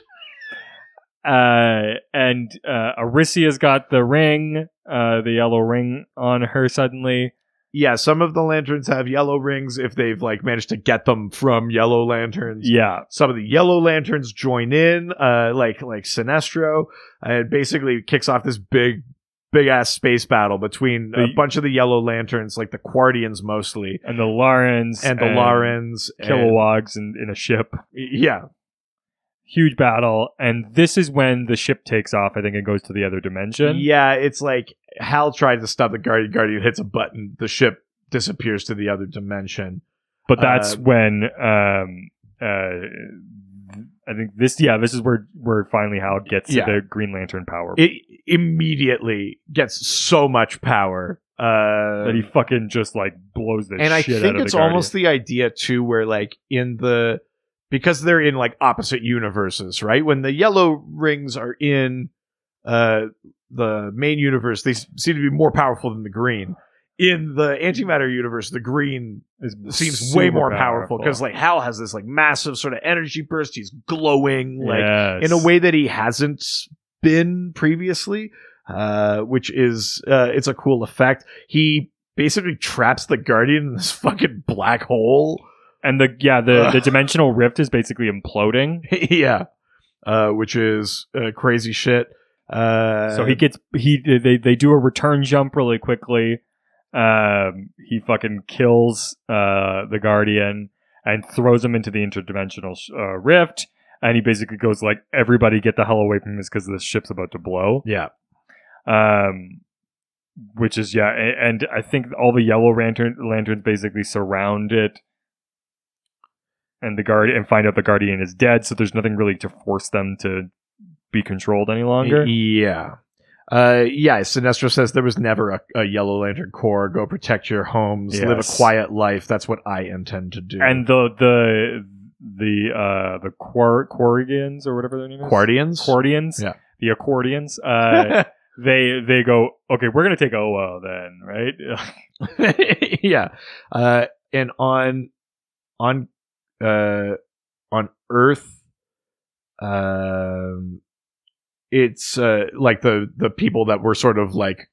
And Arisia's got the ring, the yellow ring on her suddenly. Yeah, some of the lanterns have yellow rings if they've managed to get them from Yellow Lanterns. Yeah. Some of the Yellow Lanterns join in, like Sinestro, and basically kicks off this big ass space battle between a bunch of the Yellow Lanterns, the Quardians mostly. And the Laurens. And the Laurens. Kilowogs in a ship. Yeah. huge battle, and this is when the ship takes off. I think it goes to the other dimension. Yeah, it's like Hal tried to stop the Guardian. Guardian hits a button. The ship disappears to the other dimension. But that's when I think this is where finally Hal gets the Green Lantern power. It immediately gets so much power that he fucking just like blows the shit out of the Guardian. And I think it's almost the idea too where like because they're in like opposite universes, right? When the yellow rings are in the main universe, they seem to be more powerful than the green. In the antimatter universe, the green seems way more powerful because like Hal has this like massive sort of energy burst. He's glowing like in a way that he hasn't been previously, which is it's a cool effect. He basically traps the Guardian in this fucking black hole, and the dimensional rift is basically imploding. Yeah, which is crazy shit. So they do a return jump really quickly. He fucking kills the Guardian and throws him into the interdimensional rift, and he basically goes like, everybody get the hell away from this because this ship's about to blow. Yeah. Which is and I think all the yellow lanterns basically surround it, and find out the Guardian is dead, so there's nothing really to force them to be controlled any longer. Yeah. Sinestro says there was never a Yellow Lantern Corps. Go protect your homes, live a quiet life. That's what I intend to do. And the Quardians or whatever their name is, Quardians, yeah, the Accordions. They go, okay, we're gonna take Oa then, right? Yeah, and on Earth, it's like the people that were sort of like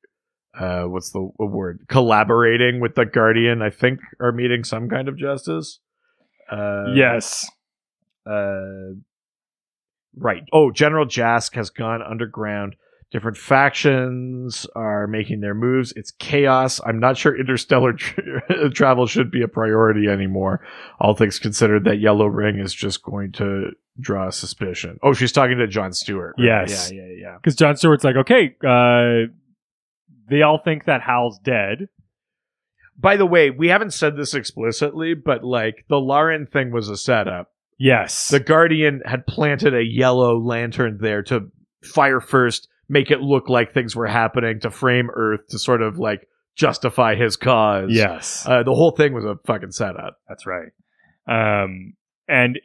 what's the word, collaborating with the Guardian, I think, are meeting some kind of justice. Yes. Right. Oh, General Jask has gone underground. Different factions are making their moves. It's chaos. I'm not sure interstellar travel should be a priority anymore. All things considered, that yellow ring is just going to draw suspicion. Oh, she's talking to Jon Stewart. Right? Yes. Yeah. Because Jon Stewart's like, okay, they all think that Hal's dead. By the way, we haven't said this explicitly, but like the Lauren thing was a setup. Yes. The Guardian had planted a yellow lantern there to fire first, make it look like things were happening, to frame Earth, to sort of like justify his cause. Yes. The whole thing was a fucking setup. That's right. And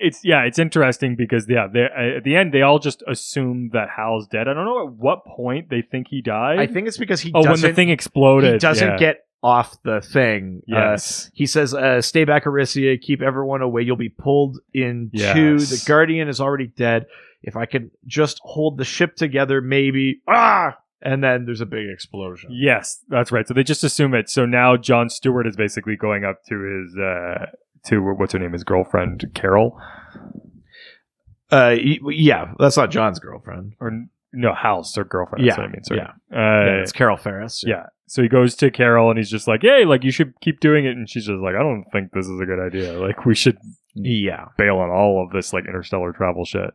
it's interesting because at the end they all just assume that Hal's dead. I don't know at what point they think he died. I think it's because when the thing exploded. He doesn't get off the thing. Yes. He says, stay back, Aricia, keep everyone away. You'll be pulled into the Guardian is already dead. If I can just hold the ship together, maybe. And then there's a big explosion. Yes, that's right. So they just assume it. So now Jon Stewart is basically going up to his what's her name, his girlfriend, Carol. Yeah, that's not John's girlfriend. Or no, Hal's her girlfriend. That's what I mean. Sorry. Yeah. It's Carol Ferris. Yeah. So he goes to Carol and he's just like, hey, like you should keep doing it. And she's just like, I don't think this is a good idea. Like we should bail on all of this like interstellar travel shit.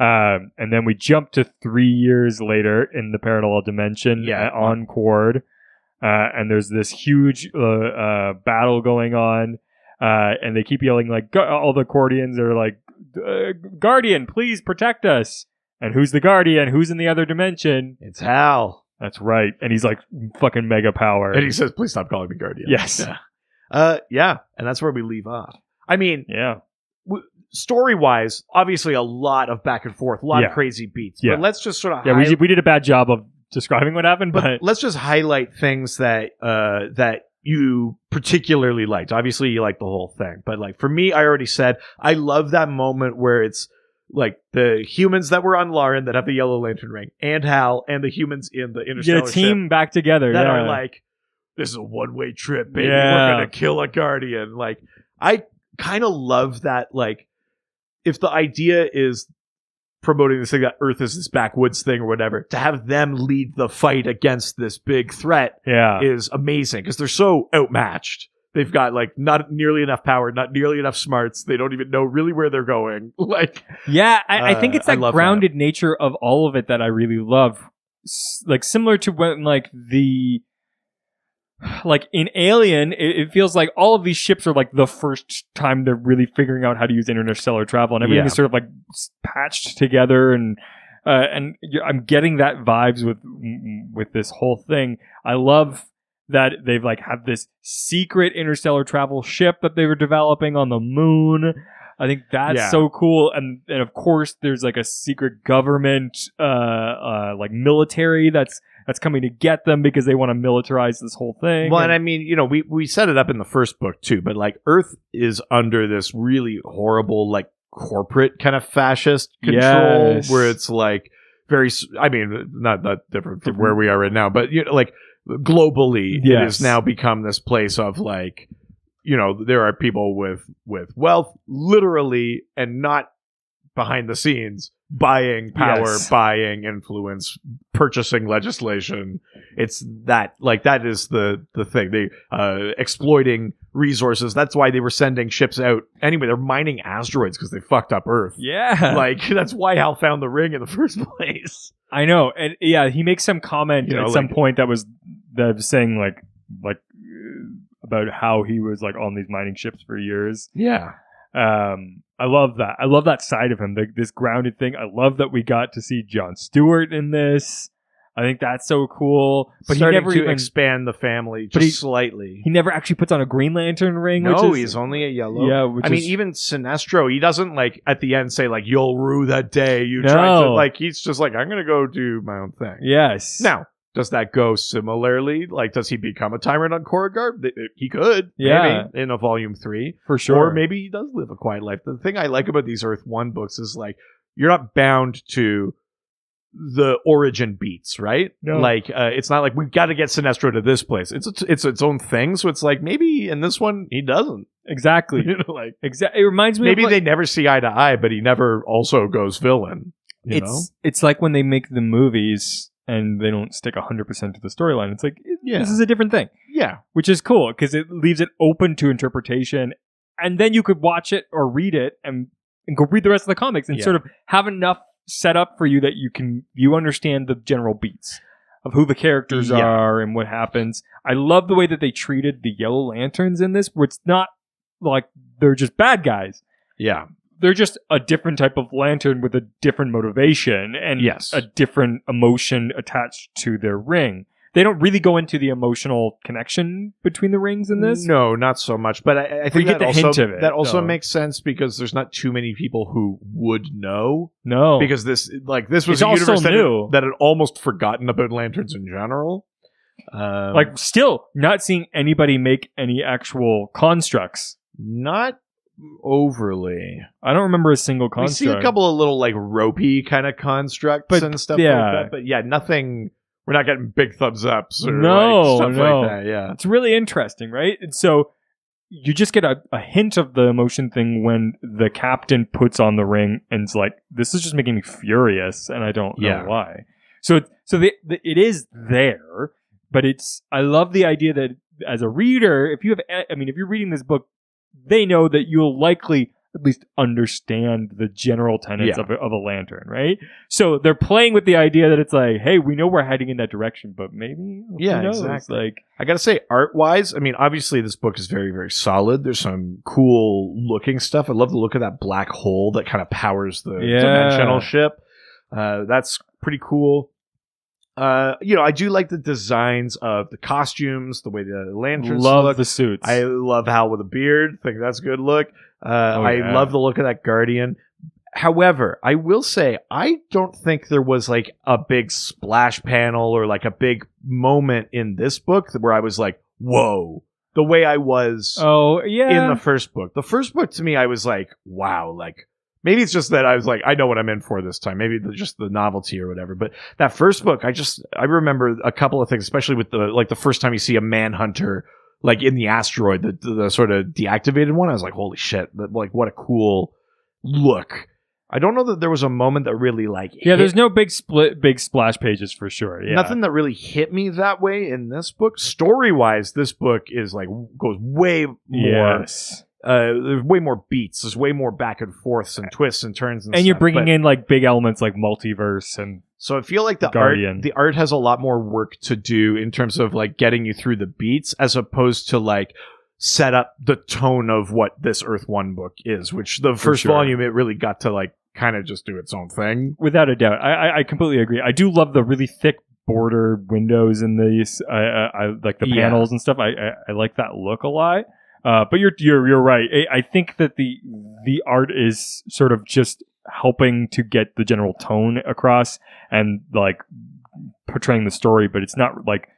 And then we jump to 3 years later in the parallel dimension on Quard. And there's this huge battle going on. And they keep yelling like, all the Cordians are like, Guardian, please protect us. And who's the Guardian? Who's in the other dimension? It's Hal. That's right. And he's like fucking mega power. And he says, please stop calling me Guardian. Yes. Yeah. And that's where we leave off. I mean, yeah. Story-wise, obviously a lot of back and forth, a lot of crazy beats. Yeah. But let's just sort of we did a bad job of describing what happened, but let's just highlight things that that you particularly liked. Obviously, you liked the whole thing. But like for me, I already said, I love that moment where it's like the humans that were on Lauren that have the Yellow Lantern ring, and Hal, and the humans in the interstellar ship. Get a team back together. That are like, this is a one-way trip, baby. We're going to kill a Guardian. Like, I kind of love that, like, if the idea is promoting this thing that Earth is this backwoods thing or whatever, to have them lead the fight against this big threat is amazing because they're so outmatched. They've got like not nearly enough power, not nearly enough smarts. They don't even know really where they're going. Like, yeah, I think it's that grounded nature of all of it that I really love. Like similar to when like in Alien, it feels like all of these ships are like the first time they're really figuring out how to use interstellar travel, and everything is sort of like patched together, and I'm getting that vibes with this whole thing. I love that they've like have this secret interstellar travel ship that they were developing on the moon. I think that's so cool, and of course there's like a secret government like military that's coming to get them because they want to militarize this whole thing. Well, and I mean, we set it up in the first book too, but like Earth is under this really horrible like corporate kind of fascist control where it's like very, I mean, not that different from where we are right now, but like globally, it has now become this place of like, there are people with wealth, literally, and not behind the scenes, buying power, buying influence, purchasing legislation. It's that, like, that is the thing. They exploiting resources. That's why they were sending ships out. Anyway, they're mining asteroids because they fucked up Earth. Yeah. Like, that's why Hal found the ring in the first place. I know. And yeah, he makes some comment at some point that was saying like about how he was like on these mining ships for years. Yeah. I love that. I love that side of him, this grounded thing. I love that we got to see Jon Stewart in this. I think that's so cool. But Starting he never to expand the family just slightly. He never actually puts on a Green Lantern ring. No, he's only a yellow. Yeah, I mean, even Sinestro, he doesn't like at the end say like, "You'll rue that day you tried to." Like, he's just like, "I'm gonna go do my own thing." Yes. Now, does that go similarly? Like, does he become a tyrant on Corrigar? He could, maybe, in a volume 3. For sure. Or maybe he does live a quiet life. The thing I like about these Earth 1 books is, like, you're not bound to the origin beats, right? No. Like, it's not like, we've got to get Sinestro to this place. It's its own thing, so it's like, maybe in this one, he doesn't. Exactly. Like, it reminds me maybe of they never see eye to eye, but he never also goes villain. It's like when they make the movies and they don't stick 100% to the storyline. It's like, this is a different thing. Yeah. Which is cool, because it leaves it open to interpretation. And then you could watch it or read it and go read the rest of the comics and sort of have enough set up for you that you understand the general beats of who the characters are and what happens. I love the way that they treated the Yellow Lanterns in this, where it's not like they're just bad guys. Yeah. They're just a different type of lantern with a different motivation and a different emotion attached to their ring. They don't really go into the emotional connection between the rings in this. No, not so much. But I think that hint of it, that also makes sense because there's not too many people who would know. No. Because this was a universe that had almost forgotten about lanterns in general. Like, still not seeing anybody make any actual constructs. Not overly. I don't remember a single construct. We see a couple of little like ropey kind of constructs and stuff like that. But nothing. We're not getting big thumbs ups or stuff like that. Yeah, it's really interesting, right? And so you just get a hint of the emotion thing when the captain puts on the ring and it's like, this is just making me furious, and I don't know why. So it is there, but I love the idea that as a reader, if you're reading this book, they know that you'll likely at least understand the general tenets of a lantern, right? So they're playing with the idea that it's like, hey, we know we're heading in that direction, but maybe who knows? Exactly. Like, I gotta say, art-wise, I mean, obviously this book is very, very solid. There's some cool looking stuff. I love the look of that black hole that kind of powers the dimensional ship. That's pretty cool. I do like the designs of the costumes, the way the lanterns look. Love the suits. I love Hal with a beard. Think that's a good look. I love the look of that Guardian. However, I will say, I don't think there was like a big splash panel or like a big moment in this book where I was like, whoa, the way I was in the first book. The first book, to me, I was like, wow, like, maybe it's just that I was like, I know what I'm in for this time. Maybe just the novelty or whatever. But that first book, I remember a couple of things, especially with the first time you see a Manhunter, like in the asteroid, the sort of deactivated one. I was like, holy shit, like what a cool look. I don't know that there was a moment that really like there's no big splash pages for sure. Yeah. Nothing that really hit me that way in this book. Story-wise, this book is like goes way more. Yes. There's way more beats. There's way more back and forths and twists and turns and stuff. You're bringing in in like big elements like multiverse and so I feel like the art has a lot more work to do in terms of like getting you through the beats as opposed to like set up the tone of what this Earth 1 book is, which the first volume it really got to like kind of just do its own thing. Without a doubt. I completely agree. I do love the really thick border windows in these. I like the panels and stuff. I like that look a lot. But you're right. I think that the art is sort of just helping to get the general tone across and like portraying the story, but it's not like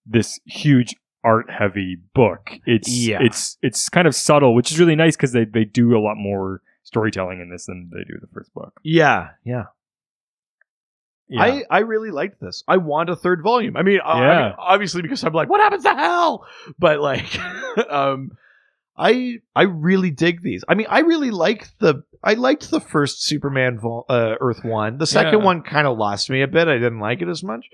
this huge art heavy book. It's kind of subtle, which is really nice because they do a lot more storytelling in this than they do the first book. Yeah. I really liked this. I want a third volume. I mean, obviously because I'm like, what happens to Hal? But like, I really dig these. I mean, I liked the first Superman Earth 1. The second one kind of lost me a bit. I didn't like it as much.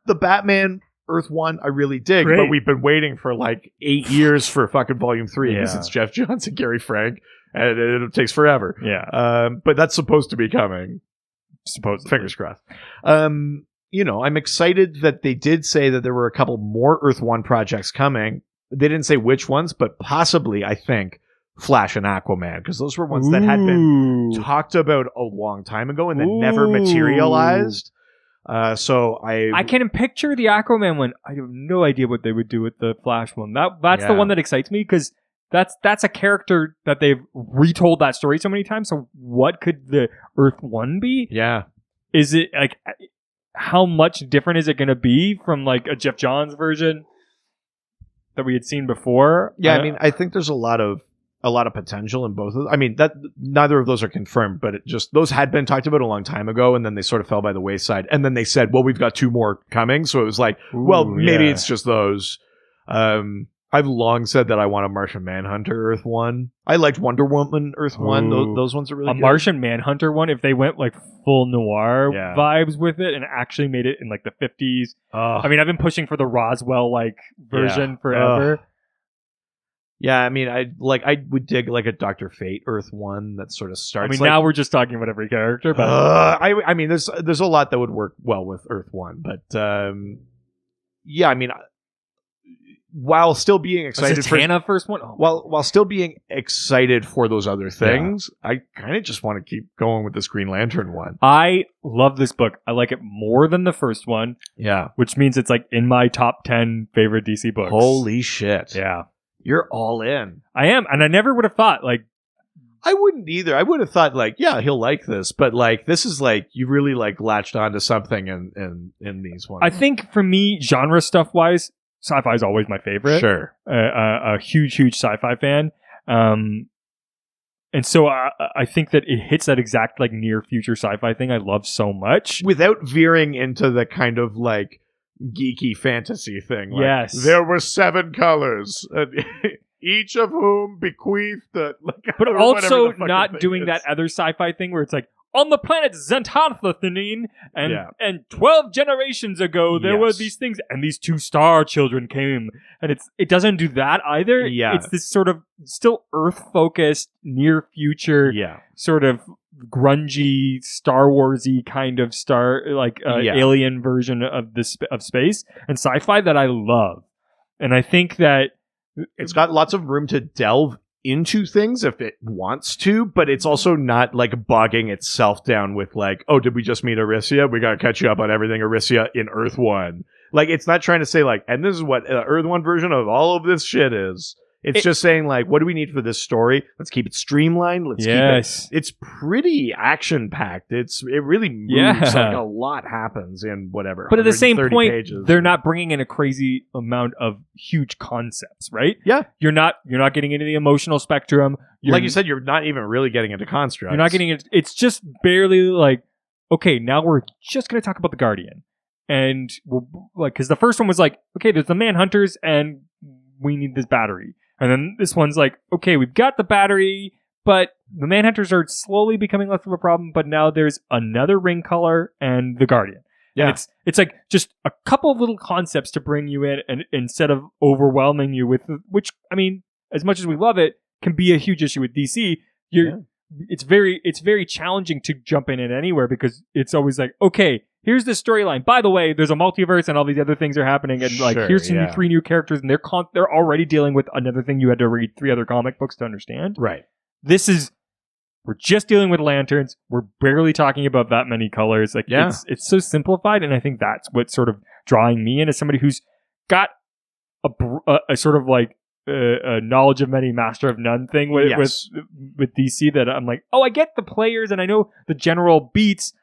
The Batman Earth 1 I really dig, but we've been waiting for like 8 years for fucking volume 3 because it's Jeff Johns and Gary Frank, and it takes forever. But that's supposed to be coming. Supposedly. Fingers crossed. I'm excited that they did say that there were a couple more Earth 1 projects coming. They didn't say which ones, but possibly, I think, Flash and Aquaman, because those were ones that had been talked about a long time ago and then never materialized. So I can picture the Aquaman one. I have no idea what they would do with the Flash one. That's the one that excites me because that's a character that they've retold that story so many times. So what could the Earth 1 be? Yeah. Is it like how much different is it going to be from like a Jeff Johns version that we had seen before? Yeah, I mean, I think there's a lot of potential in both of them. I mean, that neither of those are confirmed, but those had been talked about a long time ago, and then they sort of fell by the wayside. And then they said, well, we've got 2 more coming. So it was like, maybe it's just those. I've long said that I want a Martian Manhunter Earth 1. I liked Wonder Woman Earth 1. Those ones are really good. A Martian Manhunter one, if they went like full noir vibes with it and actually made it in like the 50s. I mean, I've been pushing for the Roswell like version forever. Yeah, I mean, I would dig like a Dr. Fate Earth 1 that sort of starts. I mean, now we're just talking about every character, but I mean, there's a lot that would work well with Earth 1, but yeah, I mean, while still being excited for Zatanna first one, while still being excited for those other things, I kind of just want to keep going with this Green Lantern one. I love this book. I like it more than the first one. Yeah, which means it's like in my top 10 favorite DC books. Holy shit! Yeah. You're all in. I am, and I never would have thought, like... I wouldn't either. I would have thought, like, yeah, he'll like this, but, like, this is, like, you really, like, latched onto something in these ones. I think, for me, genre stuff-wise, sci-fi is always my favorite. Sure. A huge sci-fi fan. And so I think that it hits that exact, like, near-future sci-fi thing I love so much. Without veering into the kind of, like... geeky fantasy thing. Like, yes. There were 7 colors, each of whom bequeathed but also not doing that other sci-fi thing where it's like, on the planet Xantanthanine, and 12 generations ago, there were these things, and these 2 star children came, and it doesn't do that either. Yeah. It's this sort of still Earth-focused, near-future, sort of grungy, Star Warsy kind of alien version of space and sci-fi that I love. And I think that it's got lots of room to delve into things if it wants to, but it's also not like bogging itself down with like, oh, did we just meet Arisia? We gotta catch you up on everything Arisia in Earth 1. Like, it's not trying to say like, and this is what Earth 1 version of all of this shit is. It's just saying, like, what do we need for this story? Let's keep it streamlined. Let's keep it. It's pretty action-packed. It really moves. Like, a lot happens in whatever. But at the same point, pages. They're not bringing in a crazy amount of huge concepts, right? Yeah. You're not getting into the emotional spectrum. Like you said, you're not even really getting into constructs. You're not getting it. It's just barely like, okay, now we're just going to talk about the Guardian. And, because the first one was like, okay, there's the Manhunters, and we need this battery. And then this one's like, okay, we've got the battery, But the Manhunters are slowly becoming less of a problem, but now there's another ring color and the Guardian. Yeah. And it's like just a couple of little concepts to bring you in, and instead of overwhelming you with, which, I mean, as much as we love it, can be a huge issue with DC. It's very challenging to jump in anywhere, because it's always like, okay, here's the storyline. By the way, there's a multiverse and all these other things are happening, and like, here's three new characters, and they're already dealing with another thing you had to read 3 other comic books to understand. Right. We're just dealing with lanterns. We're barely talking about that many colors. Like, it's so simplified, and I think that's what's sort of drawing me in as somebody who's got a sort of like a knowledge of many, master of none thing with DC, that I'm like, oh, I get the players and I know the general beats,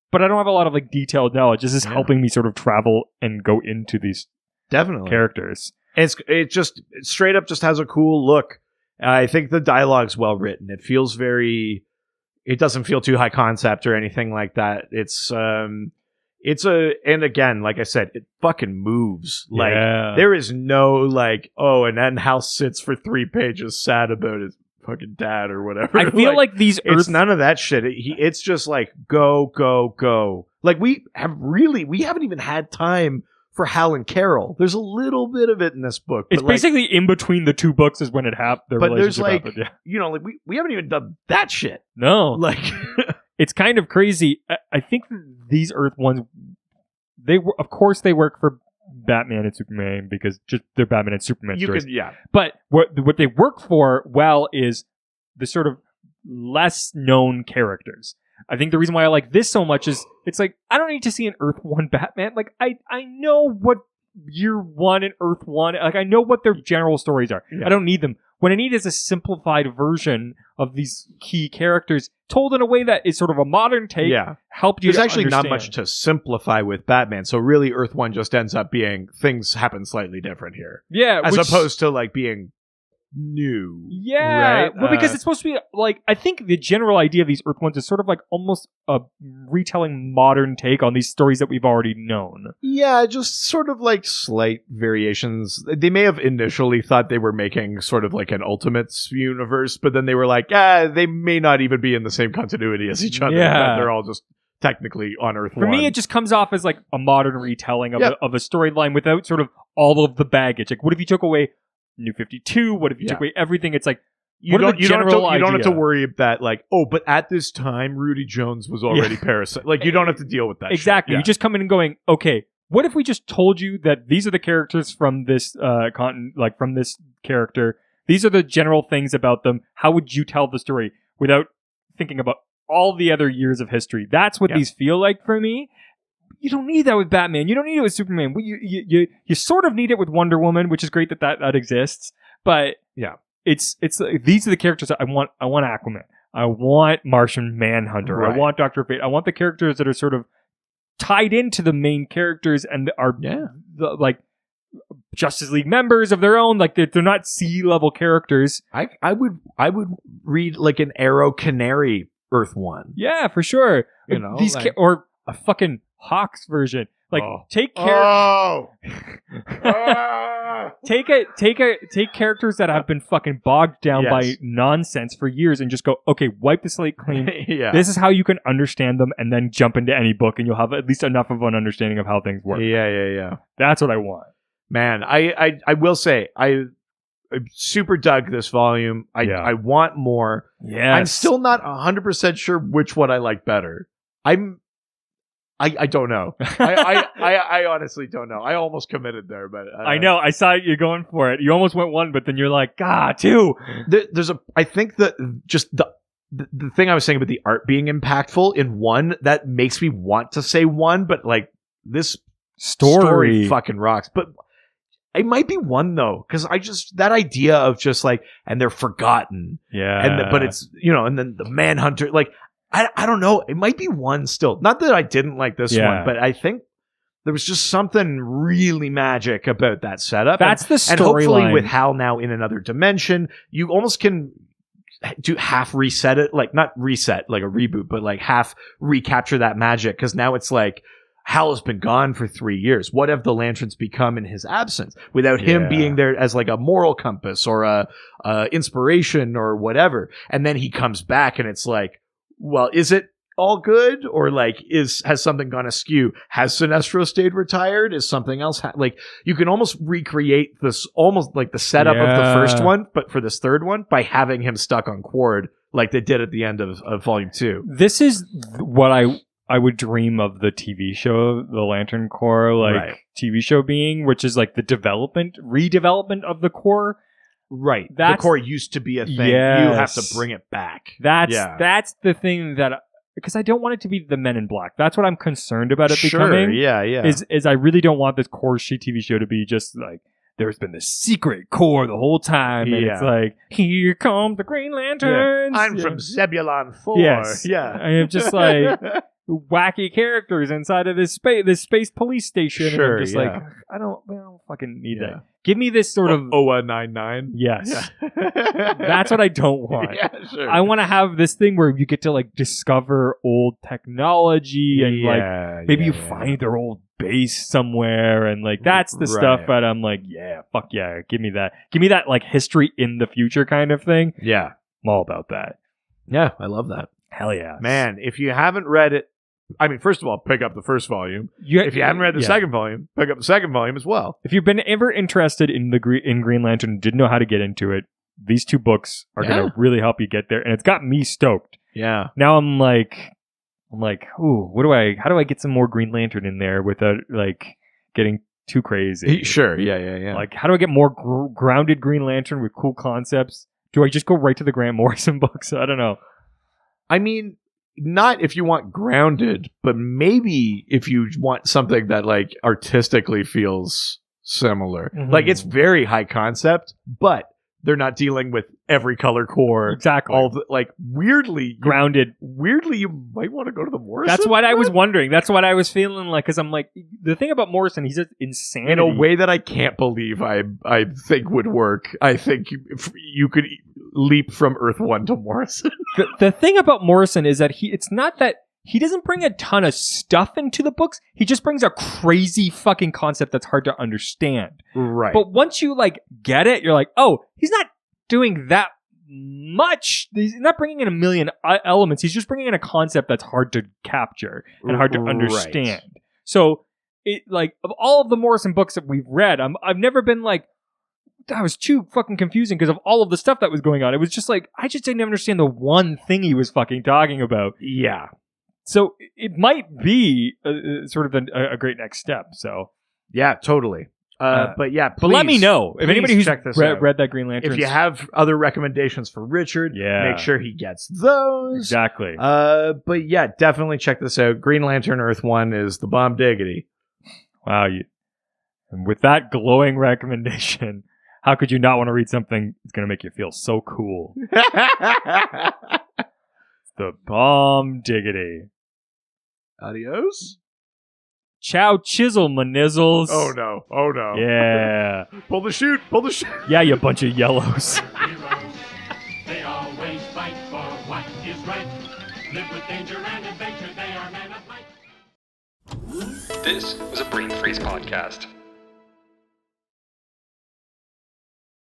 but I don't have a lot of like detailed knowledge. This is helping me sort of travel and go into these characters. It just straight up just has a cool look. I think the dialogue's well written. It feels it doesn't feel too high concept or anything like that. And again, like I said, it fucking moves. Like, there is no like, oh, and then House sits for 3 pages sad about his fucking dad or whatever. I feel like these it's none of that shit. It's just like, go, go, go. Like, we haven't even had time for Hal and Carol. There's a little bit of it in this book. It's basically in between the 2 books is when it happened. But there's like, like we haven't even done that shit. No. Like, it's kind of crazy. I think these Earth ones, of course they work for Batman and Superman, because just they're Batman and Superman stories. But what they work for well is the sort of less known characters. I think the reason why I like this so much is it's like, I don't need to see an Earth 1 Batman. Like, I know what Year 1 and Earth 1, like, I know what their general stories are. I don't need them. What I need is a simplified version of these key characters told in a way that is sort of a modern take. Helped you There's actually understand. not much to simplify with Batman. So really Earth 1 just ends up being things happen slightly different here. Yeah. As opposed to like being new. Yeah. Right? Well, because it's supposed to be like, I think the general idea of these Earth ones is sort of like almost a retelling modern take on these stories that we've already known. Yeah, just sort of like slight variations. They may have initially thought they were making sort of like an Ultimates universe, but then they were like, they may not even be in the same continuity as each other. Yeah. They're all just technically on Earth 1. For me, it just comes off as like a modern retelling of a storyline without sort of all of the baggage. Like, what if you took away New 52? What if you took away everything? It's like, you don't have to worry about like, oh, but at this time Rudy Jones was already Parasite. Like, you don't have to deal with that. Exactly. You just come in and going, okay, what if we just told you that these are the characters from this from this character? These are the general things about them. How would you tell the story without thinking about all the other years of history? That's what these feel like for me. You don't need that with Batman. You don't need it with Superman. You sort of need it with Wonder Woman, which is great that exists. But it's these are the characters I want. I want Aquaman. I want Martian Manhunter. Right. I want Dr. Fate. I want the characters that are sort of tied into the main characters and are like Justice League members of their own. Like, they're not sea-level characters. I would read like an Arrow Canary Earth 1. Yeah, for sure. You know, these like, or a fucking Hawks version. Like, take characters that have been fucking bogged down by nonsense for years and just go, okay, wipe the slate clean. This is how you can understand them, and then jump into any book and you'll have at least enough of an understanding of how things work. Yeah. That's what I want. Man, I will say, I super dug this volume. I want more. Yes. I'm still not 100% sure which one I like better. I don't know. I honestly don't know. I almost committed there, but I know. I saw you going for it. You almost went 1, but then you're like, God, 2. I think that just the thing I was saying about the art being impactful in 1, that makes me want to say 1, but like, this story fucking rocks. But it might be 1 though, because that idea of just like, and they're forgotten. Yeah. But it's, and then the Manhunter, like, I don't know. It might be 1 still. Not that I didn't like this one, but I think there was just something really magic about that setup. That's the storyline. And hopefully with Hal now in another dimension, you almost can do half reset it. Like, not reset, like a reboot, but like half recapture that magic. Because now it's like, Hal has been gone for 3 years. What have the Lanterns become in his absence without him being there as like a moral compass or a inspiration or whatever? And then he comes back and it's like, well, is it all good, or like has something gone askew? Has Sinestro stayed retired? Is something else like you can almost recreate this almost like the setup of the first one, but for this third one by having him stuck on Quard like they did at the end of Volume 2. This is what I would dream of the TV show, the Lantern Corps TV show being, which is like the redevelopment of the Corps. Right. The Corps used to be a thing. Yes. You have to bring it back. That's the thing that, because I don't want it to be the Men in Black. That's what I'm concerned about it becoming. Yeah. Is I really don't want this Corps TV show to be just like, there's been this secret Corps the whole time, and it's like, here come the Green Lanterns. I'm from Zebulon 4. Yes. Yeah. I am just like wacky characters inside of this space police station. Sure, and I'm just like, I don't fucking need that. Give me this sort of OA 99. Yes. That's what I don't want. Yeah, sure. I want to have this thing where you get to like discover old technology and like maybe you find their old base somewhere, and like that's the stuff that I'm like, fuck yeah, give me that. Give me that like history in the future kind of thing. Yeah. I'm all about that. Yeah, I love that. Hell yeah. Man, if you haven't read it, I mean, first of all, pick up the first volume. If you haven't read the second volume, pick up the second volume as well. If you've been ever interested in Green Lantern and didn't know how to get into it, these two books are going to really help you get there. And it's got me stoked. Yeah. Now I'm like, ooh, how do I get some more Green Lantern in there without like getting too crazy? Sure. Yeah. Like, how do I get more grounded Green Lantern with cool concepts? Do I just go right to the Grant Morrison books? I don't know. I mean, not if you want grounded, but maybe if you want something that like artistically feels similar. Mm-hmm. Like it's very high concept, but they're not dealing with every color core. Exactly. All the, like weirdly grounded. Weirdly, you might want to go to the Morrison. That's what I was wondering. That's what I was feeling like, because I'm like, the thing about Morrison, he's just insane in a way that I can't believe I think would work. I think you could leap from Earth 1 to Morrison. The thing about Morrison is that it's not that he doesn't bring a ton of stuff into the books. He just brings a crazy fucking concept that's hard to understand. Right. But once you like get it, you're like, oh, he's not doing that much. He's not bringing in a million elements. He's just bringing in a concept that's hard to capture and hard to understand. Right. So, it like of all of the Morrison books that we've read, I've never been like, that was too fucking confusing because of all of the stuff that was going on. It was just like, I just didn't understand the one thing he was fucking talking about. Yeah. So it might be sort of a great next step. So yeah, totally. But yeah, please, but let me know if anybody who's read that Green Lantern. If you have other recommendations for Richard, make sure he gets those. Exactly. But yeah, definitely check this out. Green Lantern Earth 1 is the bomb diggity. Wow. And with that glowing recommendation, how could you not want to read something that's going to make you feel so cool? The bomb diggity. Adios. Ciao chisel manizzles. Oh no. Yeah. Pull the chute. Yeah, you bunch of yellows. Heroes, they always fight for what is right. Live with danger and adventure, they are men of might. This was a Brain Freeze podcast.